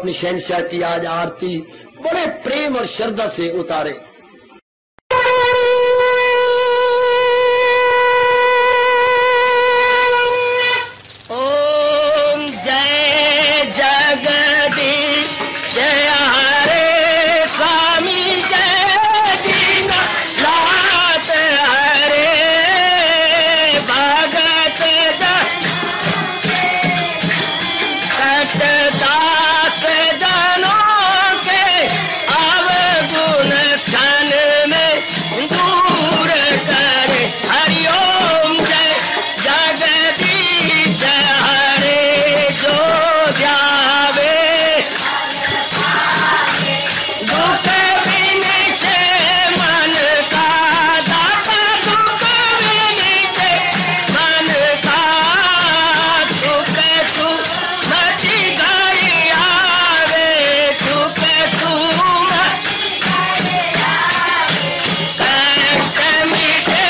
अपनी शहनशाह की आज आरती बड़े प्रेम और श्रद्धा से उतारे। ओम जय जगदीश जय हरे स्वामी जय दीना लात हरे भगत दास जनों के अवगुण क्षण में दूर करे। हरिओम जय जगदीश हरे जो जावे दुख विनिचे मन का दाता दुख विनिचे मन का सुख तू मची गई आवे सुख तू कष्ट मिटे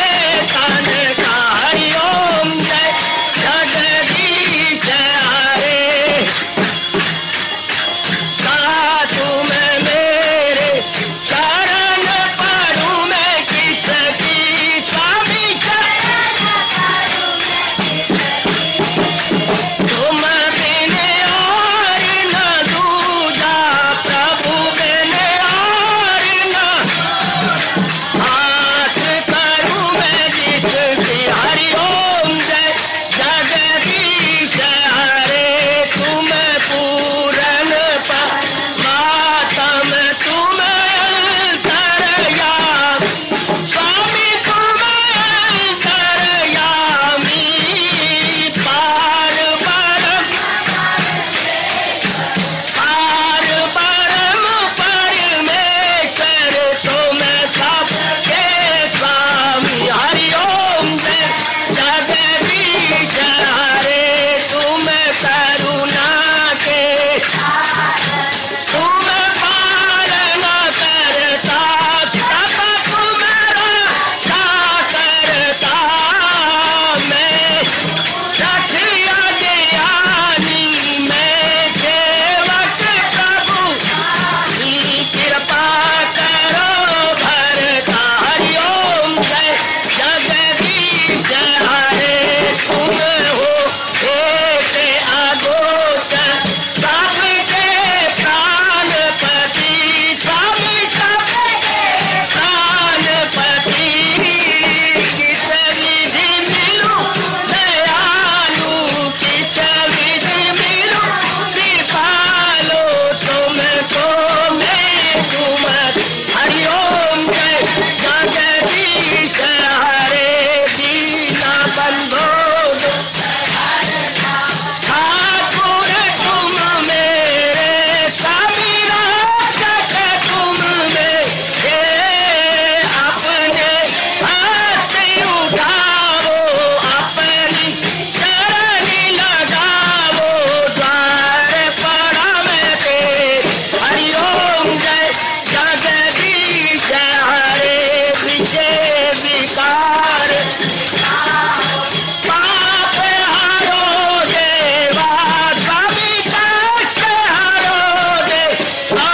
तन का। हरिओम जय जगदीश हरे कहा तुम मेरे शरण पड़ूं मैं किसकी स्वामी तुम बिन और न दूजा प्रभु बिन और न हाथ करूं मैं जिसकी। हरिओम जय जगदीश हरे तुम पूरन मातम तुम अंतरयामी स्वामी तुम अंतरयामी पार परम परमेश्वर तुम सबके स्वामी। हरिओम जय जगदीश हरे तुम करुणा के तुम पालना करता सब तुम रक्षा करता। मैं रखिया ज्ञानी मैं सेवक प्रभु की कृपा करो भरता। हरिओम जय जगदीश हरे तुम हो एक अगोचर सबके प्राणपति स्वामी सबके प्राणपति। किस विधि मिलूं दयालु किस विधि मिलूं कृपालु तुमको मैं तुम। हरिओम जय जगदीश हरे दीना बंधो ठाकुर तुम मेरे स्वामी रक्षक तुम मेरे अपने हाथ उठाओ अपनी चरणी लगाओ द्वार पड़ा मैं तेरे। हरिओम जय जगदीश हरे विजय विकार पाप हारो देवा स्वामी कष्ट हारो देवा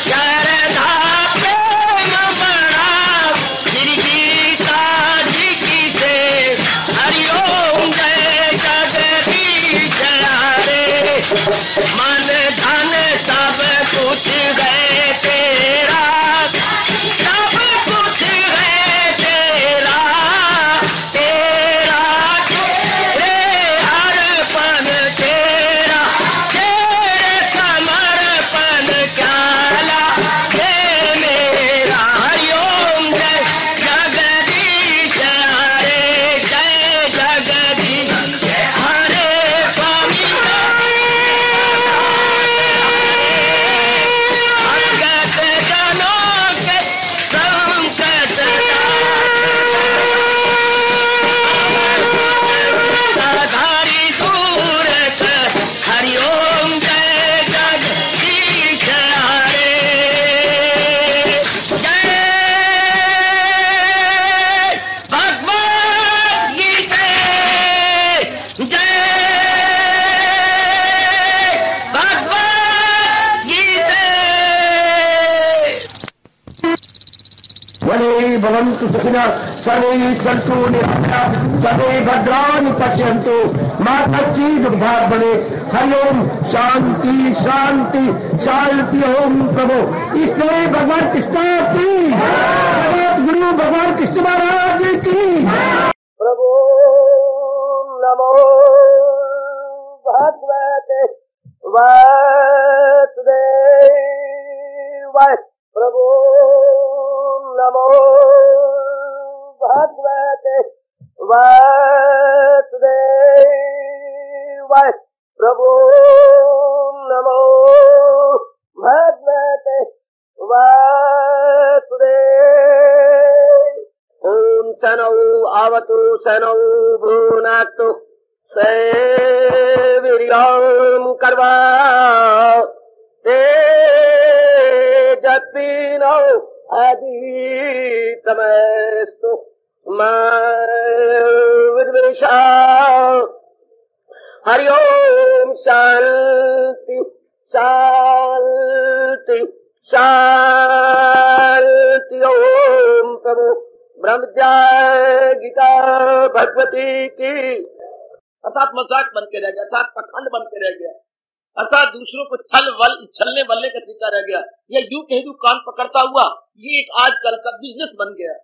श्रद्धा प्रेम बड़ा गिरगीता जी की से। हरिओम जय जगदीश हरे मन धन सब कुछ है तेरा सब कुछ है तेरा तेरा तेरे अर्पण तेरा तेरे समर्पण क्या हे मेरा। हरिओम जय जगदीश हरे जय जगदीश हरे स्वामी भवन्तु सुखिनः, सर्वे सन्तु निरामयाः, सर्वे भद्राणि पश्यन्तु, मा कश्चित् दुर्भाग्यं भवेत्। हरि ओम शांति शांति शांति। ओम प्रभु इसलिए भगवान कृष्ण की जगत गुरु भगवान कृष्ण महाराज की प्रभु नमो भगवते वासुदेवाय। प्रभु नमो भगवते वासुदेवाय। प्रभु नमो भगवते वासुदेवाय। ओम सनौ आवतु सनौ भुनक्तु सेवीर्यं कर्वा तेजस्विनो अधीतमस्तु मा विद्वेषा। हरि ओम शांति शांति शांति। ओम प्रभु ब्रह्मज्ञा गीता भगवती की। अर्थात मजाक बन के रह गया, अर्थात पखंड बन के रह गया, अर्थात दूसरों को छलने बलने का तरीका रह गया, या यूं कह दूं कान पकड़ता हुआ, ये एक आजकल का बिजनेस बन गया।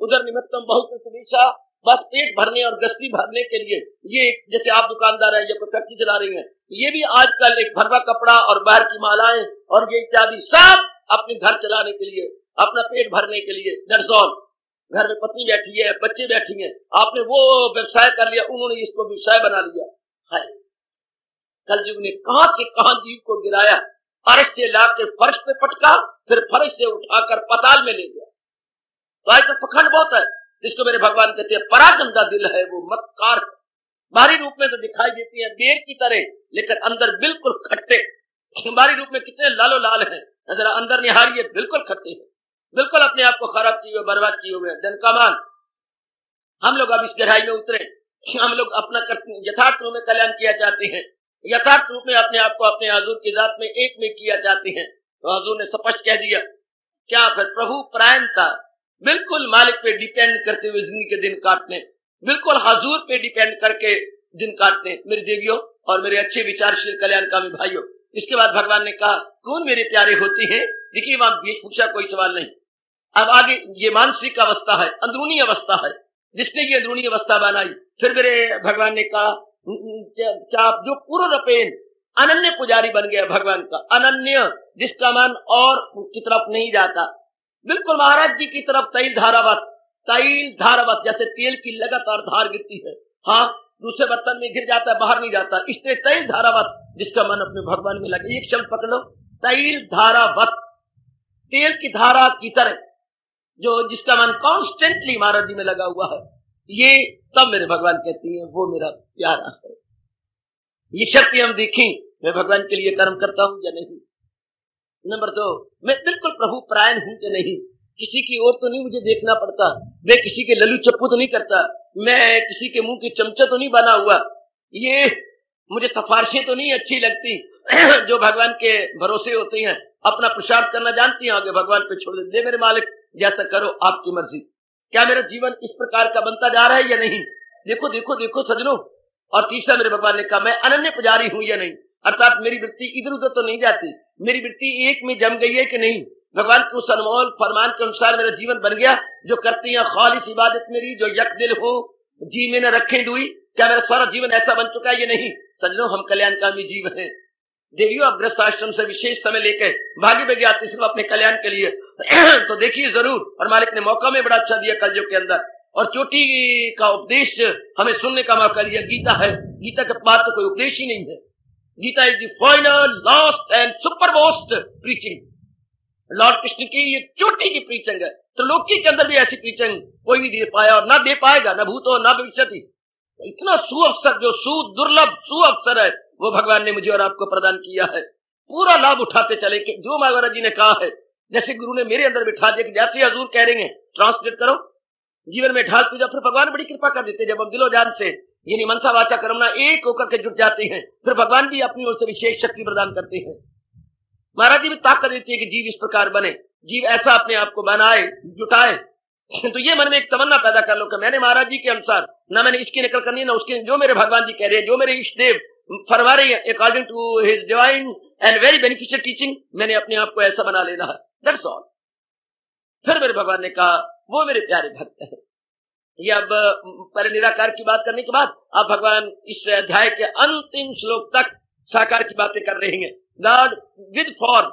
उधर निमित्तम बहुकृतमीशा, बस पेट भरने और गश्ती भरने के लिए, ये जैसे आप दुकानदार हैं या कोई फैक्ट्री चला रही हैं, ये भी आजकल एक भरवा कपड़ा और बाहर की मालाएं और ये इत्यादि सब अपने घर चलाने के लिए, अपना पेट भरने के लिए। That's all. घर में पत्नी बैठी है, बच्चे बैठी हैं, आपने वो व्यवसाय कर लिया, उन्होंने इसको व्यवसाय बना लिया। हाय, कलयुग ने कहां से कहां जीव को गिराया, फर्श से लाके फर्श पे पटका, फिर फर्श से उठाकर पताल में ले गया। तो आज तो पखंड बहुत है, जिसको मेरे भगवान कहते हैं परागंदा दिल है वो मक्कार। बाहरी रूप में तो दिखाई देती है बेर की तरह, लेकिन अंदर बिल्कुल खट्टे। बाहरी रूप में कितने लालो लाल हैं, जरा अंदर निहारिए, बिल्कुल खट्टे हैं, बिल्कुल अपने आप को खराब किए हुए, बर्बाद किए हुए। जन का मान हम लोग अब इस गहराई में उतरे, हम लोग अपना यथार्थ रूप में कल्याण किया चाहते हैं, यथार्थ रूप में अपने आप को अपने हजूर की जात में एक में किया चाहते हैं। तो हजूर ने स्पष्ट कह दिया, क्या फिर प्रभु परायणता, बिल्कुल मालिक पे डिपेंड करते हुए जिंदगी के दिन काटने, बिल्कुल हजूर पे डिपेंड करके दिन काटने। मेरी देवियों और मेरे अच्छे विचारशील कल्याणकामी भाइयों, इसके बाद भगवान ने कहा कौन मेरे प्यारे होते हैं। देखिए वहां वेशभूषा कोई सवाल नहीं। अब आगे ये मानसिक अवस्था है, अंदरूनी अवस्था है, जिसने ये अंदरूनी अवस्था बनाई। फिर मेरे भगवान ने कहा क्या जो पूर्ण रूपेण अनन्य पुजारी बन गया भगवान का, अनन्य जिसका मन और की तरफ नहीं जाता, बिल्कुल महाराज जी की तरफ तैल धारावत जैसे तेल की लगातार धार गिरती है, हाँ दूसरे बर्तन में गिर जाता है, बाहर नहीं जाता, इसलिए तैल धारावत जिसका मन अपने भगवान में लगे। एक शब्द पकड़ लो, तैल धारावत, तेल की धारा की तरह, जो जिसका मन कॉन्स्टेंटली महाराज जी में लगा हुआ है, ये तब मेरे भगवान कहती हैं वो मेरा प्यारा है। ये शक्ति हम देखें, मैं भगवान के लिए कर्म करता हूं या नहीं। नंबर 2, मैं बिल्कुल प्रभु परायण हूं या नहीं, किसी की ओर तो नहीं मुझे देखना पड़ता, मैं किसी के लल्लू चप्पू तो नहीं करता, मैं किसी के मुंह के चमचा तो नहीं बना हुआ, ये मुझे सिफारिशें तो नहीं अच्छी लगती जो भगवान के भरोसे होते हैं, अपना पुरुषार्थ करना जानती हैं, आगे भगवान पे छोड़ दे मेरे मालिक जैसा करो आपकी मर्जी। क्या मेरा जीवन इस प्रकार का बनता जा रहा है या नहीं? देखो देखो देखो सजनों। और तीसरा मेरे भगवान ने कहा मैं अनन्य पुजारी हूं या नहीं, अर्थात मेरी वृत्ति इधर उधर तो नहीं जाती, मेरी वृत्ति एक में जम गई है कि नहीं, भगवान के उस अनमोल फरमान के अनुसार मेरा जीवन बन गया, जो करती है खालिस इबादत मेरी, जो यक दिल हो जी में न रखे दुई, क्या मेरा सारा जीवन ऐसा बन चुका है या नहीं? सजनों, हम कल्याणकामी जीव हैं। देवियों, अब गृहस्थ आश्रम से विशेष समय लेकर भागी में गया सिर्फ अपने कल्याण के लिए तो देखिए जरूर, और मालिक ने मौका में बड़ा अच्छा दिया कलयुग के अंदर, और चोटी का उपदेश हमें सुनने का मौका दिया। गीता है, गीता के बाद तो कोई उपदेश ही नहीं है। Gita is the final last and super most preaching. Lord Krishna की ये चोटी की प्रीचिंग है। त्रिलोकी के अंदर भी ऐसी प्रीचिंग कोई नहीं दे पाया और ना दे पाएगा, न भूतो न भविष्यति। इतना सुअवसर, जो दुर्लभ सुअवसर है, वो भगवान ने मुझे और आपको प्रदान किया है। पूरा लाभ उठाते चले कि जो महाराज जी ने कहा है, जैसे गुरु ने मेरे अंदर बिठा दिया कि जैसे हजूर कह रहे हैं ट्रांसलेट करो, जीवन में ढाल पूजा, फिर भगवान बड़ी कृपा कर देते हैं। जब हम दिलो जान से यानी मनसा वाचा कर्मणा एक होकर के जुट जाते हैं, फिर भगवान भी अपनी ओर से विशेष शक्ति प्रदान करते हैं। महाराज जी भी ताकत देती है कि जीव इस प्रकार बने, जीव ऐसा अपने आप को बनाए, जुटाए तो ये मन में एक तमन्ना पैदा कर लो कि मैंने महाराज जी के अनुसार, ना मैंने इसकी नकल करनी है ना उसके, जो मेरे भगवान जी कह रहे हैं, जो मेरे इष्ट देव फरमा रहे हैं according to his divine and very beneficial teaching, मैंने अपने आप को ऐसा बना लेना है, दैट्स ऑल। फिर मेरे भगवान ने कहा वो मेरे प्यारे भक्त है। ये अब पहले निराकार की बात करने के बाद अब भगवान इस अध्याय के अंतिम श्लोक तक साकार की बातें कर रहे हैं। गॉड विद फॉर्म,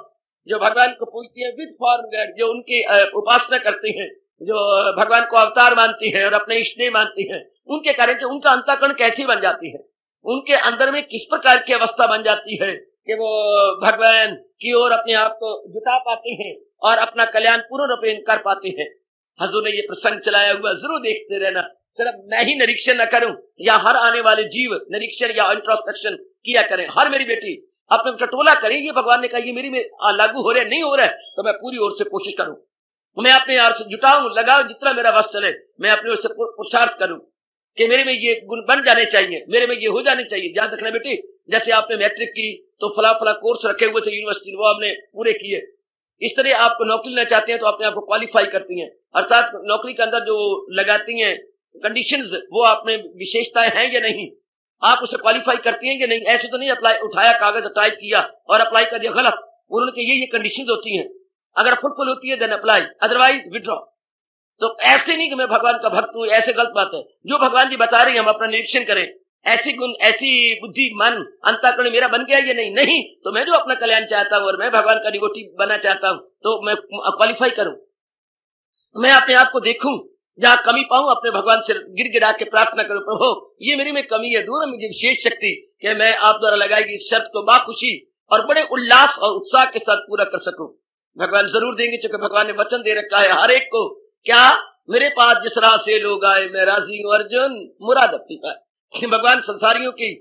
जो भगवान को पूजती है, विद फॉर्म गॉड, जो उनकी उपासना करते हैं, जो भगवान को अवतार मानती है और अपने इष्टदेव मानती है, उनके कारण कि उनका अंतःकरण कैसी बन जाती है, उनके अंदर में किस प्रकार की अवस्था बन जाती है कि वो भगवान की ओर अपने आप को जुटा पाते हैं और अपना कल्याण पूर्ण रूप में कर पाते हैं। हजूर ने ये प्रसंग चलाया हुआ, जरूर देखते रहना। सिर्फ मैं ही निरीक्षण न करूं या हर आने वाले जीव निरीक्षण या इंट्रोस्पेक्शन किया करें। हर मेरी बेटी अपने टटोला करेगी, भगवान ने कहा ये मेरी में लागू हो रहा है, नहीं हो रहा है तो मैं पूरी ओर से कोशिश करूं, मैं अपने यार से जुटाऊं, लगाऊं, जितना मेरा वश चले मैं अपनी ओर से पुरुषार्थ करूं कि मेरे में ये गुण बन जाने चाहिए, मेरे में ये हो जाने चाहिए। याद रखना बेटी, जैसे आपने मैट्रिक की तो फला फला कोर्स रखे हुए थे यूनिवर्सिटी, वो आपने पूरे किए, इस तरह आपको नौकरी लेना चाहते हैं तो अपने आप को क्वालिफाई करती हैं, अर्थात नौकरी के अंदर जो लगाती हैं कंडीशंस, वो आप में विशेषताएं हैं या नहीं, आप उसे क्वालिफाई करती हैं या नहीं। ऐसे तो नहीं अप्लाई उठाया कागज टाइप किया और अप्लाई कर दिया, गलत। उन्होंने कहा ये कंडीशंस होती हैं, अगर फुलफिल होती है देन अप्लाई, अदरवाइज विड्रॉ। तो ऐसे नहीं कि मैं भगवान का भक्त हूं, ऐसे गलत बात है। जो भगवान जी बता रहे हैं हम अपना निरीक्षण करें, ऐसी गुण, ऐसी बुद्धि, मन, अंतःकरण मेरा बन गया या नहीं, नहीं तो मैं जो अपना कल्याण चाहता हूं और मैं भगवान का डिवोटी बनना चाहता हूं तो मैं क्वालिफाई करूं, मैं अपने आप को देखूं, जहां कमी पाऊं अपने भगवान से गिड़गिड़ा के प्रार्थना करूं, प्रभु ये मेरी में कमी है, दूर मुझे विशेष शक्ति कि मैं आप द्वारा लगाई गई इस शर्त को बाखुशी और बड़े उल्लास और उत्साह के साथ पूरा कर सकूं। भगवान जरूर देंगे, क्योंकि भगवान ने वचन दे रखा है हर एक को, क्या मेरे पास जिस राह से लोग आए मैं राजी हूं अर्जुन, मुराद अपनी पाए। भगवान संसारियों की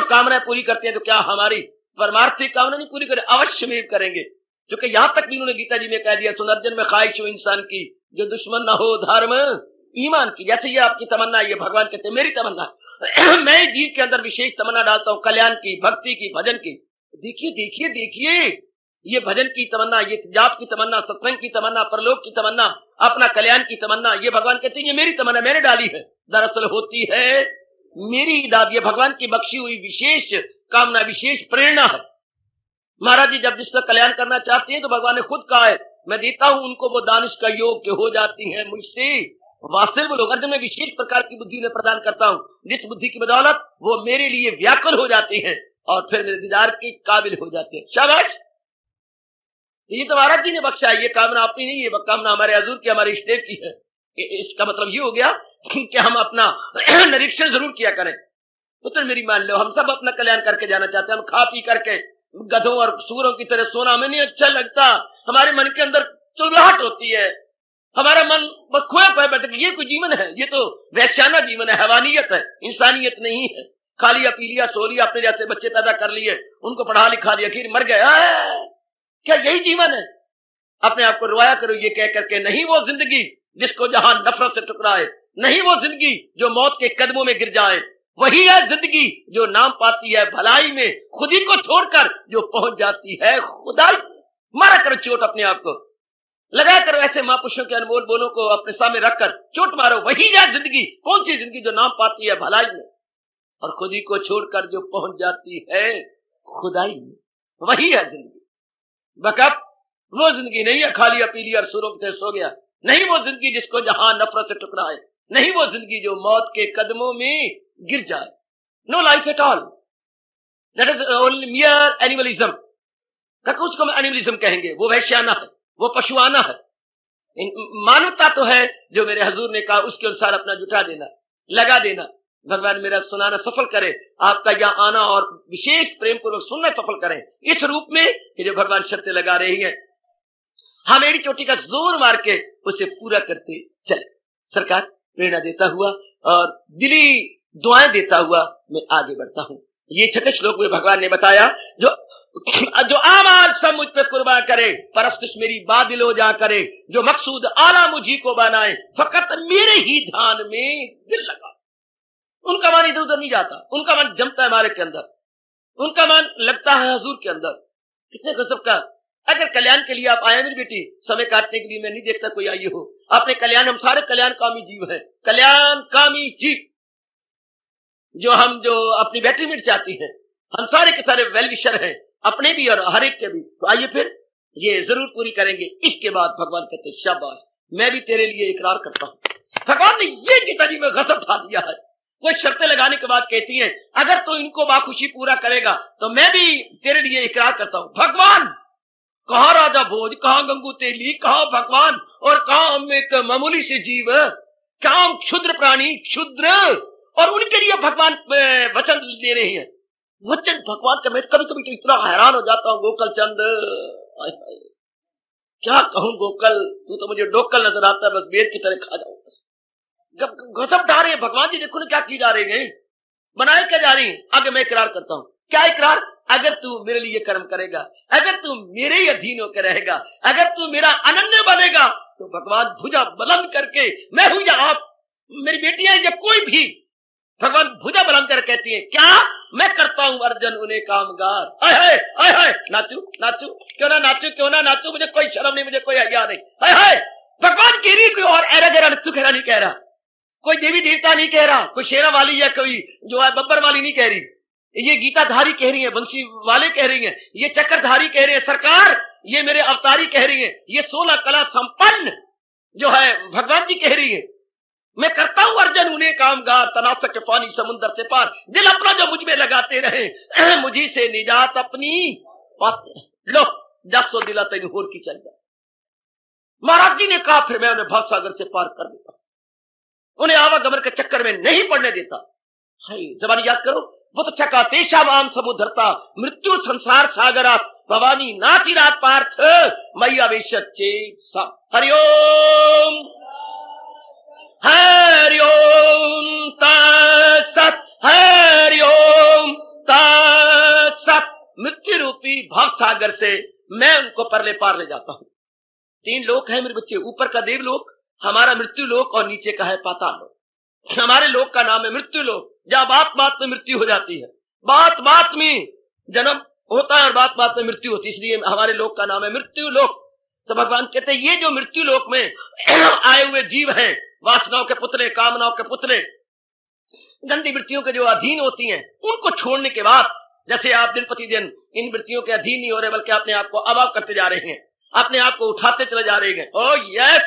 कामनाएं पूरी करते हैं, तो क्या हमारी परमार्थिक कामना नहीं पूरी करें? अवश्य में करेंगे, क्योंकि यहां तक भी उन्होंने गीता जी में कह दिया, सुन अर्जुन में ख्वाहिश हो इंसान की जो दुश्मन ना हो धर्म ईमान की। जैसे ये आपकी तमन्ना, ये भगवान कहते हैं मेरी तमन्ना मैं जीव के अंदर विशेष तमन्ना डालता हूं, कल्याण की, भक्ति की, भजन की। देखिए देखिए देखिए, ये भजन की तमन्ना, ये जाप की तमन्ना, सत्संग की तमन्ना, परलोक की तमन्ना, अपना कल्याण की तमन्ना, ये भगवान कहते हैं ये मेरी तमन्ना, मैंने डाली है। दरअसल होती है मेरी दाद, ये भगवान की बख्शी हुई विशेष कामना, विशेष प्रेरणा है। महाराज जी जब जिसका कल्याण करना चाहते हैं तो भगवान ने खुद कहा है मैं देता हूं उनको वो दानिश का योग के हो जाती है मुझसे वास्तव लोग। अर्जुन में विशेष प्रकार की बुद्धि उन्हें प्रदान करता हूं, जिस बुद्धि की बदौलत वो मेरे लिए व्याकुल हो जाते हैं और फिर मेरे दीदार के काबिल हो जाते हैं। शाबाश, ये तो महाराज जी ने बख्शा है, ये कामना अपनी नहीं है, कामना हमारे हजूर की, हमारे इष्टदेव की है। इसका मतलब ये हो गया कि हम अपना निरीक्षण जरूर किया करें। पुत्र मेरी मान लो, हम सब अपना कल्याण करके जाना चाहते हैं। हम खा पी करके गधों और सूरों की तरह सोना हमें नहीं अच्छा लगता, हमारे मन के अंदर चुलबुलाहट होती है, हमारा मन बस खोया पाए बैठे, ये कोई जीवन है? ये तो वैश्याना जीवन है, हैवानियत है, इंसानियत नहीं है। खा लिया पी लिया सो लिया, अपने जैसे बच्चे पैदा कर लिए, उनको पढ़ा लिखा दिया, फिर मर गए, क्या यही जीवन है? अपने आप को रुवाया करो ये कह करके, नहीं वो जिंदगी जिसको जहां नफरत से टकराए, नहीं वो जिंदगी जो मौत के कदमों में गिर जाए, वही है जिंदगी जो नाम पाती है भलाई में, खुद ही को छोड़कर जो पहुंच जाती है खुदाई। मारा करो चोट, अपने आप को लगा करो ऐसे महापुरुषों के अनमोल बोलों को अपने सामने रखकर चोट मारो। वही है जिंदगी, कौन सी जिंदगी जो नाम पाती है भलाई में और खुद ही को छोड़कर जो पहुंच जाती है खुदाई में, वही है जिंदगी। बकअप वो जिंदगी नहीं है खा लिया पी लिया और सुरों के सो गया, नहीं वो जिंदगी जिसको जहां नफरत से टकराए, नहीं वो जिंदगी जो मौत के कदमों में गिर जाए। No life at all, that is only mere animalism. उसको हम एनिमलिज्म कहेंगे, वो वैश्याना है, वो पशुआना है। मानवता तो है जो मेरे हजूर ने कहा उसके अनुसार अपना जुटा देना, लगा देना। भगवान मेरा सुनाना सफल करे, आपका यहाँ आना और विशेष प्रेम पूर्वक सुनना सफल करें इस रूप में कि जो भगवान शर्तें लगा रही है हम एड़ी चोटी का जोर मार के उसे पूरा करते चले। सरकार प्रेरणा देता हुआ और दिली दुआएं देता हुआ मैं आगे बढ़ता हूं। ये छठे श्लोक में भगवान ने बताया जो आमाल सब मुझ पे कुर्बान करे, परस्तिश मेरी बादिल हो जा करे, जो मकसूद आला मुझी को बनाए, फकत मेरे ही ध्यान में दिल लगा। उनका मन इधर उधर नहीं जाता, उनका मन जमता है हमारे के अंदर, उनका मन लगता है हजूर के अंदर। कितने गजब का अगर कल्याण के लिए आप आए मेरी बेटी, समय काटने के लिए मैं नहीं देखता कोई आइए हो। अपने कल्याण, हम सारे कल्याणकामी जीव हैं, कल्याणकामी जीव, जो अपनी बेटरमेंट चाहती हैं। हम सारे के सारे वेल विशर हैं, अपने भी और हर एक के भी। तो आइए फिर ये जरूर पूरी करेंगे। इसके बाद भगवान कहते शाबाश, मैं भी तेरे लिए इकरार करता हूं। भगवान ने ये गीता जी में गजब उठा दिया है। कोई शर्तें लगाने के बाद कहती हैं अगर तो इनको बाखुशी पूरा करेगा तो मैं भी तेरे लिए इकरार करता हूं। भगवान, कहां राजा भोज, कहां गंगू तेली, कहां भगवान और कहां हम एक मामूली से जीव, क्या हम क्षुद्र प्राणी, क्षुद्र, और उनके लिए भगवान वचन दे रहे हैं। वचन भगवान का मैं कभी कभी तो इतना हैरान हो जाता हूं। गोकल चंद, क्या कहूं गोकल, तू तो मुझे डोकल नजर आता है, बस बेर की तरह खा जाऊं। गजब ढा रहे हैं भगवान जी, देखो ना क्या की जा रहे हैं, बनाए क्या जा रही है। आगे मैं इकरार करता हूं। क्या इकरार? अगर तू मेरे लिए कर्म करेगा, अगर तू मेरे ही अधीन होकर रहेगा, अगर तू मेरा अनन्य बनेगा, तो भगवान भुजा बुलंद करके, मैं हूं या आप, मेरी बेटियां या कोई भी, भगवान भुजा बुलंद कर कहती है क्या मैं करता हूं अर्जुन उन्हें कामगार। आय हाय, नाचू नाचू, क्यों ना नाचू, क्यों ना नाचू, मुझे कोई शर्म नहीं, मुझे कोई हया नहीं। आय हाय, भगवान कह रही, कोई और एरा गहरा नच्चू खेरा नहीं कह रहा, कोई देवी देवता नहीं कह रहा, कोई शेरा वाली या कोई जो है बब्बर वाली नहीं कह रही, ये गीताधारी कह रही है, बंसी वाले कह रही हैं, ये चक्रधारी कह रहे हैं, सरकार ये मेरे अवतारी कह रही है, ये 16 कला संपन्न जो है भगवान जी कह रही है। मैं करता हूं अर्जुन उन्हें कामगार, तनासक पानी समुद्र से पार, दिल अपना जो मुझ में लगाते रहे, मुझी से निजात अपनी पाते। लो 10 दिला तेन होर की चाहिए। महाराज जी ने कहा फिर मैं उन्हें भवसागर से पार कर देता, उन्हें आवागमन के चक्कर में नहीं पड़ने देता। हाय जबानी याद करो, बहुत अच्छा कहा, तेषाम आम समुद्रता मृत्यु संसार सागरात भवानी नाचिरात पार्थ मैया वेशत चेत सा। हरिओम हरिओम तत्सत, हरिओम तत्सत। मृत्यु रूपी भाव सागर से मैं उनको परले पार ले जाता हूं। 3 लोक है मेरे बच्चे, ऊपर का देवलोक, हमारा मृत्यु लोक, और नीचे का है पाताल लोक। हमारे लोक का नाम है मृत्यु लोक, जहां बात बात में मृत्यु हो जाती है, बात बात में जन्म होता है और बात बात में मृत्यु होती है, इसलिए हमारे लोक का नाम है मृत्यु लोक। तो भगवान कहते हैं ये जो मृत्यु लोक में आए हुए जीव हैं, वासनाओं के पुतले, कामनाओं के पुतले, गंदी वृत्तियों के जो अधीन होती हैं, उनको छोड़ने के बाद जैसे आप दिन प्रतिदिन इन वृत्तियों के अधीन नहीं हो रहे, बल्कि अपने आप को अभाव करते जा रहे हैं, अपने आप को उठाते चले जा रहे हैं। ओ यस,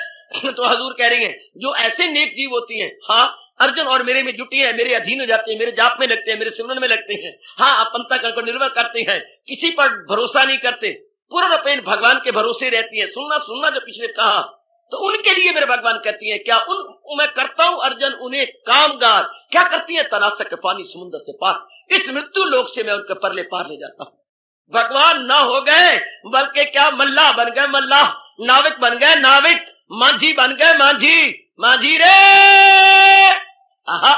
तो हजूर कह रही हैं जो ऐसे नेक जीव होती हैं, हाँ अर्जुन और मेरे में जुटी है, मेरे अधीन हो जाते हैं, मेरे जाप में लगते हैं, मेरे सिमरन में लगते हैं, हाँ अपनता कर निर्भर करते हैं, किसी पर भरोसा नहीं करते, पूर्ण रूपेण भगवान के भरोसे रहती है। सुनना जो पिछले कहा, तो उनके लिए मेरे भगवान कहती हैं क्या मैं करता हूं अर्जुन उन्हें कामगार। क्या करती है? तनासक के पानी समुद्र से पार, इस मृत्यु लोक से मैं उनके परले पार ले जाता हूं। भगवान ना हो गए बल्कि क्या मल्लाह बन गए मल्लाह, नाविक बन गए नाविक, मांझी बन गए मांझी रे। आहा,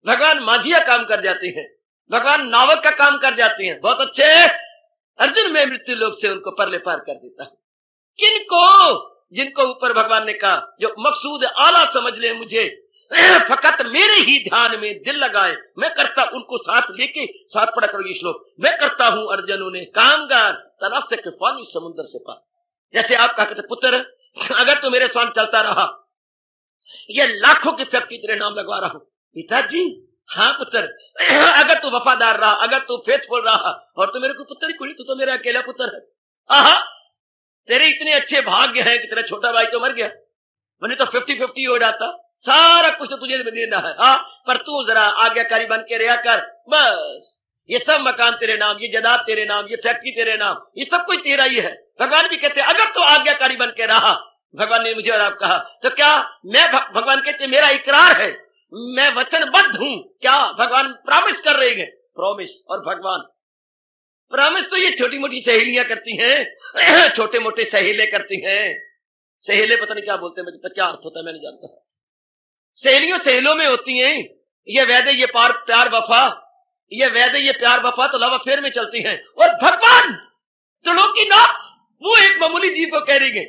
भगवान मांझिया काम कर जाते हैं, भगवान नावक का काम कर जाते हैं। बहुत अच्छे अर्जुन, मैं मृत्यु लोक से उनको परले पार कर देता हूं। किनको? जिनको ऊपर भगवान ने कहा जो मकसूद आला समझ ले मुझे, फकत मेरे ही ध्यान में दिल लगाए, मैं करता उनको साथ लेके, साथ पढ़ा करो ये श्लोक, मैं करता हूं अर्जुन उन्हें कामगार, तनासक के पानी समुद्र से पार। जैसे आप कहा करते पुत्र अगर तू मेरे साथ चलता रहा, ये लाखों की फैक्ट्री तेरे नाम लगवा रहा हूं। पिताजी हाँ पुत्र, अगर तू वफादार रहा, अगर तू फेथफुल रहा, और तू मेरे को पुत्र ही कुड़ी, तू तो मेरा अकेला पुत्र है। आहा, तेरे इतने अच्छे भाग्य हैं कि तेरा छोटा भाई तो मर गया, मैंने तो 50-50 हो जाता, सारा कुछ तो तुझे देना है। हाँ, पर तू जरा आज्ञाकारी बन के रहा कर, बस ये सब मकान तेरे नाम, ये जनाब तेरे नाम, ये फैक्ट्री तेरे नाम, ये सब कुछ तेरा ही है। भगवान भी कहते हैं अगर तू आज्ञाकारी बन के रहा, भगवान ने मुझे और आप कहा, तो क्या मैं भगवान कहते मेरा इकरार है, मैं वचनबद्ध हूं। क्या भगवान प्रॉमिस कर रहे हैं? प्रॉमिस और भगवान प्रॉमिस तो ये छोटी मोटी सहेलियां करती हैं, छोटे मोटे सहेले करती हैं। सहेले पता नहीं क्या बोलते हैं, मुझे क्या अर्थ होता है मैं नहीं जानता। सहेलियों सहेलों में होती हैं, ये वैदे ये प्यार वफा, ये वैदे ये प्यार वफा तो लव अफेयर में चलती हैं। और भगवान त्रिलोकीनाथ वो एक मामूली जीव को कह रही है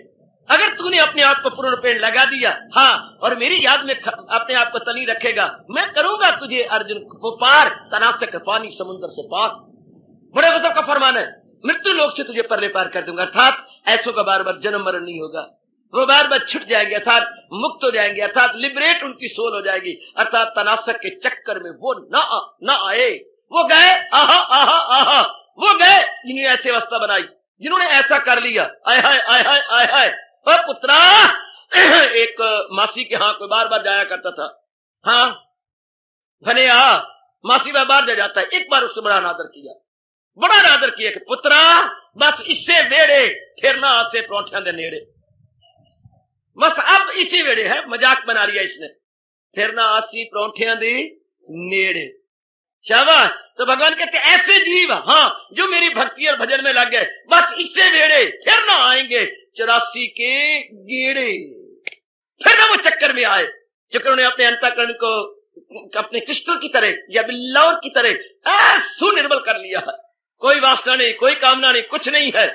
अगर तूने अपने आप को पूर्ण रूपेण लगा दिया, हाँ, और मेरी याद में अपने आप को तली रखेगा, मैं करूंगा तुझे अर्जुन को पार, तनासक पानी समुद्र से पार। बड़े गजब का फरमान है, मृत्यु लोक से तुझे परले पार कर दूंगा। अर्थात ऐसों का बार बार जन्म मरण नहीं होगा, वो बार बार छुट जाएंगे, अर्थात मुक्त हो जाएंगे, अर्थात लिबरेट उनकी सोल हो जाएगी, अर्थात तनासक के चक्कर में वो ना आए। वो गए, आहा आहा आहा, वो गए जिन्होंने ऐसी अवस्था बनाई, जिन्होंने ऐसा कर लिया। आय हाय आय हाय आय हाय। और पुत्रा, एक मासी के यहाँ कोई बार बार जाया करता था, हाँ भले मासी बार जा जाता है। एक बार उसने बड़ा अनादर किया, बड़ा अनादर किया कि पुत्रा बस इससे वेड़े फिर ना आसे परौठियां दे नेड़े, बस अब इसी वेड़े है, मजाक बना लिया इसने, फिर ना आसी परौठियां दे नेड़े। शाबाश। तो भगवान कहते ऐसे जीव, हाँ, जो मेरी भक्ति और भजन में लग गए, बस इससे वेड़े फिर ना आएंगे 84 के गेड़े, फिर ना वो चक्कर में आए। चक्कर ने अपने अंतःकरण को अपने क्रिस्टल की तरह या बिल्लौर की तरह सुनिर्मल कर लिया है। कोई वासना नहीं, कोई कामना नहीं, कुछ नहीं है।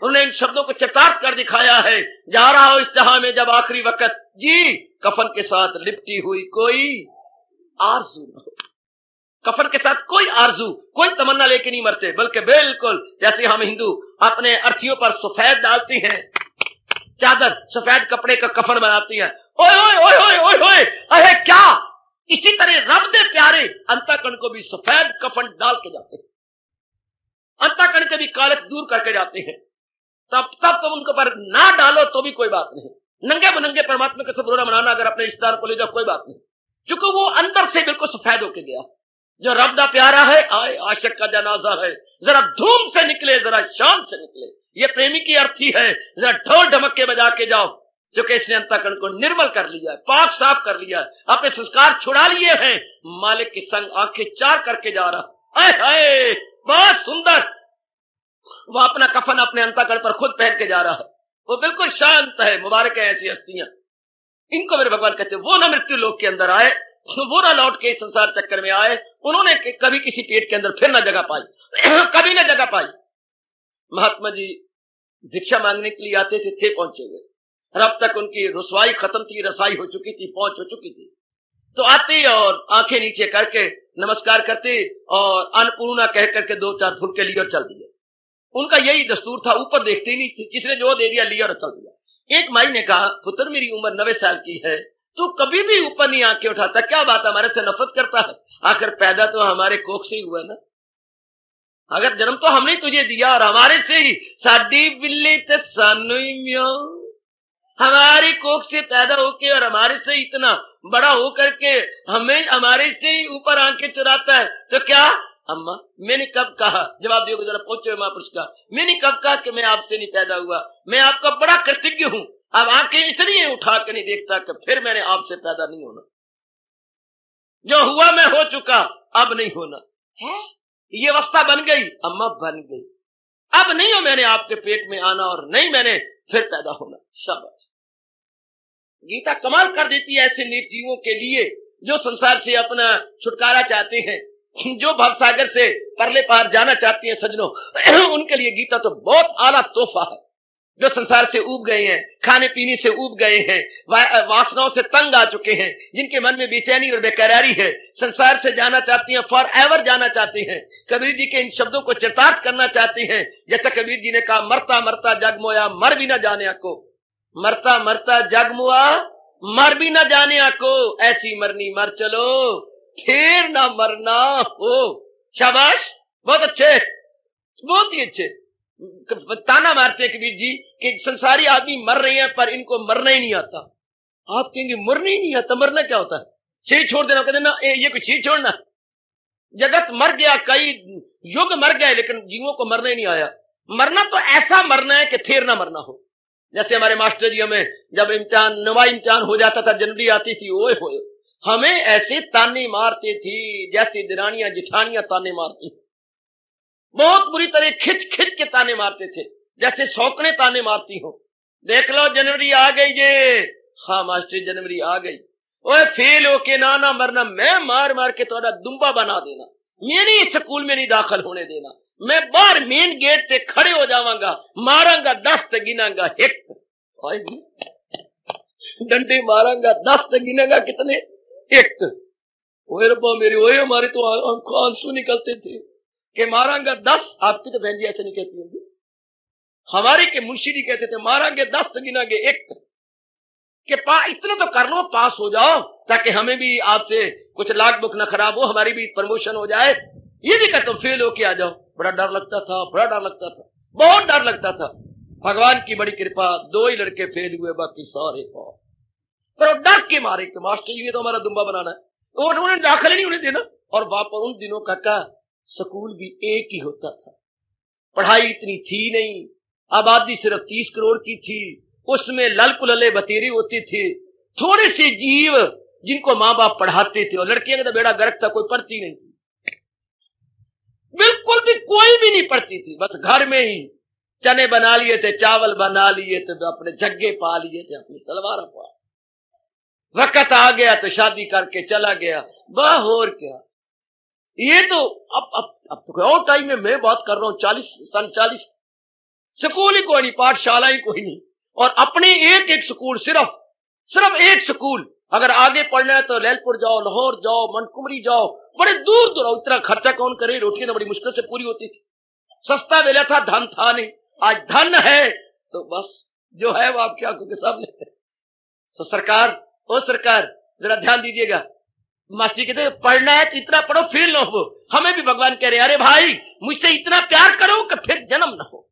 उन्होंने इन शब्दों को चितार्थ कर दिखाया है, जा रहा हो इस जहां में जब आखिरी वक्त जी, कफन के साथ लिपटी हुई कोई आरज़ू न हो। कफन के साथ कोई आरज़ू, कोई तमन्ना लेके नहीं मरते, बल्कि बिल्कुल जैसे हम हिंदू अपने अर्थियों पर सफेद डालती हैं चादर, सफेद कपड़े का कफन बनाती हैं। ओए ओए ओए ओए ओए ओए, अरे क्या, इसी तरह रब दे प्यारे अंतःकरण को भी सफेद कफन डाल के जाते हैं, अंतःकरण के भी कालक दूर करके जाते हैं। तब तुम उनको पर ना डालो तो भी कोई बात नहीं, नंगे बनंगे परमात्मा का सब रोना मनाना अगर अपने रिश्तेदार को ले जाओ कोई बात नहीं, क्योंकि वो अंदर से बिल्कुल सफेद होके गया। जो रब दा प्यारा है, आए आशिक का जनाजा है, जरा धूम से निकले, जरा शान से निकले, ये प्रेमी की अर्थी है, जरा ढोल ढमक्के बजा के जाओ, क्योंकि इसने अंतःकरण को निर्मल कर लिया है, पाप साफ कर लिया है, अपने संस्कार छुड़ा लिए हैं, मालिक के संग आंखें चार करके जा रहा। हाय हाय, बहुत सुंदर। वो अपना कफन अपने अंतःकरण पर खुद पहन के जा रहा है, वो बिल्कुल शांत है। मुबारक है ऐसी हस्तियां, इनको मेरे भगवान कहते वो ना मृत्यु लोक के अंदर आए, वो ना लौट के इस संसार चक्कर में आए, उन्होंने कभी किसी पेट के अंदर फिर ना जगह पाई, कभी ना जगह पाई। महात्मा जी भिक्षा मांगने के लिए आते थे पहुंचे हुए, अब तक उनकी रसवाई खत्म थी, रसाई हो चुकी थी, पहुंच हो चुकी थी, तो आते और आंखें नीचे करके नमस्कार करते और अन्नपूर्णा कह करके 2-4 फुलके लिए और चल दिए। उनका यही दस्तूर था, ऊपर देखते ही नहीं थे, किसने जो दे दिया लिया और चल दिया। एक माई ने कहा, पुत्र मेरी उम्र 90 साल की है, तू कभी भी ऊपर नहीं आंखें उठाता, क्या बात हमारे से नफरत करता है? आखिर पैदा तो हमारे कोख से ही हुआ ना, अगर जन्म तो हमने तुझे दिया और हमारे से ही, साडी बिल्ली ते सानू ही म्याऊं, हमारी कोख से पैदा होके और हमारे से इतना बड़ा होकर के हमें हमारे से ही ऊपर आंखें चुराता है, तो क्या अम्मा मैंने कब कहा, जवाब दियो जरा पहुंचे महापुरुष का, मैंने कब कहा कि मैं आपसे नहीं पैदा हुआ, मैं आपका बड़ा कृतज्ञ हूं। अब आंखें इसलिए उठा के नहीं देखता कि फिर मैंने आपसे पैदा नहीं होना, जो हुआ मैं हो चुका, अब नहीं होना है, ये अवस्था बन गई अम्मा, बन गई, अब नहीं हो मैंने आपके पेट में आना और नहीं मैंने फिर पैदा होना। शाबाश। गीता कमाल कर देती है ऐसे नेक जीवों के लिए जो संसार से अपना छुटकारा चाहते हैं, जो भवसागर से परले पार जाना चाहती हैं सजनों, उनके लिए गीता तो बहुत आला तोहफा है। जो संसार से ऊब गए हैं, खाने पीने से ऊब गए हैं, वासनाओं से तंग आ चुके हैं, जिनके मन में बेचैनी और बेकरारी है, संसार से जाना चाहती हैं, फॉर एवर जाना चाहते हैं, कबीर जी के इन शब्दों को चरितार्थ करना चाहते हैं। जैसा कबीर जी ने कहा, मरता मरता जग मोया मर भी न जाने को, मरता मरता जग मोया मर भी न जाने को, ऐसी मरनी मर चलो फिर ना मरना हो। शाबाश, बहुत अच्छे, बहुत ही अच्छे। ताना मारते हैं कबीर जी कि संसारी आदमी मर रहे हैं पर इनको मरना ही नहीं आता। आप कहेंगे मरना ही नहीं आता, मरना क्या होता है? शरीर छोड़ देना, कहते ना ये कुछ शरीर छोड़ना, जगत मर गया, कई युग मर गए, लेकिन जीवों को मरना ही नहीं आया। मरना तो ऐसा मरना है कि फिर ना मरना हो। जैसे हमारे मास्टर जी हमें जब नवा इम्तिहान हो जाता था, जनवरी आती थी, ओए होए हमें ऐसे ताने मारते थी जैसे दिरानियां जिठानियां ताने मारती, बहुत बुरी तरह खिंच खिंच के ताने मारते थे, जैसे सौकने ताने मारती हो। देख लो जनवरी आ गई जे, हाँ मास्टर जनवरी आ गई, ओए फेल होके ना मरना, मैं मार मार के थोड़ा दुम्बा बना देना, मेरी स्कूल में नहीं दाखिल होने देना, मैं बाहर मेन गेट पे खड़े हो जावांगा, मारांगा 10 गिनांगा 1, डंडे मारांगा 10 गिनांगा कितने 1। ओए रब्बा मेरे, ओए हमारे तो आंसू निकलते थे, कि मारांगा 10, आपकी तो बहन जी ऐसे नहीं कहती होंगी, हमारे के मुंशी जी कहते थे मारांगे 10 तो गिनांगे 1, कि इतना तो कर लो, पास हो जाओ, ताकि हमें भी आपसे कुछ लाख बुक ना खराब हो, हमारी भी प्रमोशन हो जाए। ये भी कहते फेल होके आ जाओ। बड़ा डर लगता था, बड़ा डर लगता था, बहुत डर लगता था। भगवान की बड़ी कृपा, 2 ही लड़के फेल हुए, बाकी सारे पास। पर डर के मारे कि मास्टर जी ये तो हमारा दुम्बा बनाना है, तो उन्होंने दाखिला नहीं उन्हें देना। और वापस उन दिनों का स्कूल भी एक ही होता था, पढ़ाई इतनी थी नहीं, आबादी सिर्फ 30 करोड़ की थी, उसमें ललकुलले बतेरे होते थे, थोड़े से जीव जिनको माँ बाप पढ़ाते थे, और लड़कियों का तो बेड़ा गर्क था, कोई पढ़ती नहीं थी, बिल्कुल भी कोई भी नहीं पढ़ती थी। बस घर में ही चने बना लिए थे, चावल बना लिए थे, अपने जग्गे पा लिए थे, अपनी सलवार पा। वक्त आ गया तो शादी करके चला गया, वाह और क्या। ये तो अब तो और टाइम में मैं बात कर रहा हूं 40 स्कूल ही कोई नहीं, पाठशाला ही कोई नहीं, और अपने एक स्कूल, सिर्फ एक स्कूल। अगर आगे पढ़ना है तो लैलपुर जाओ, लाहौर जाओ, मनकुमरी जाओ, बड़े दूर दूर। इतना खर्चा कौन करे, रोटियां तो बड़ी मुश्किल से पूरी होती थी, सस्ता वेला था, धन था नहीं। आज धन है तो बस जो है वो आपकी आंखों के सामने है। तो सरकार जरा ध्यान दीजिएगा। मास्टर कहते हैं पढ़ना है तो इतना पढ़ो फेल ना हो। हमें भी भगवान कह रहे अरे भाई मुझसे इतना प्यार करो कि फिर जन्म ना हो।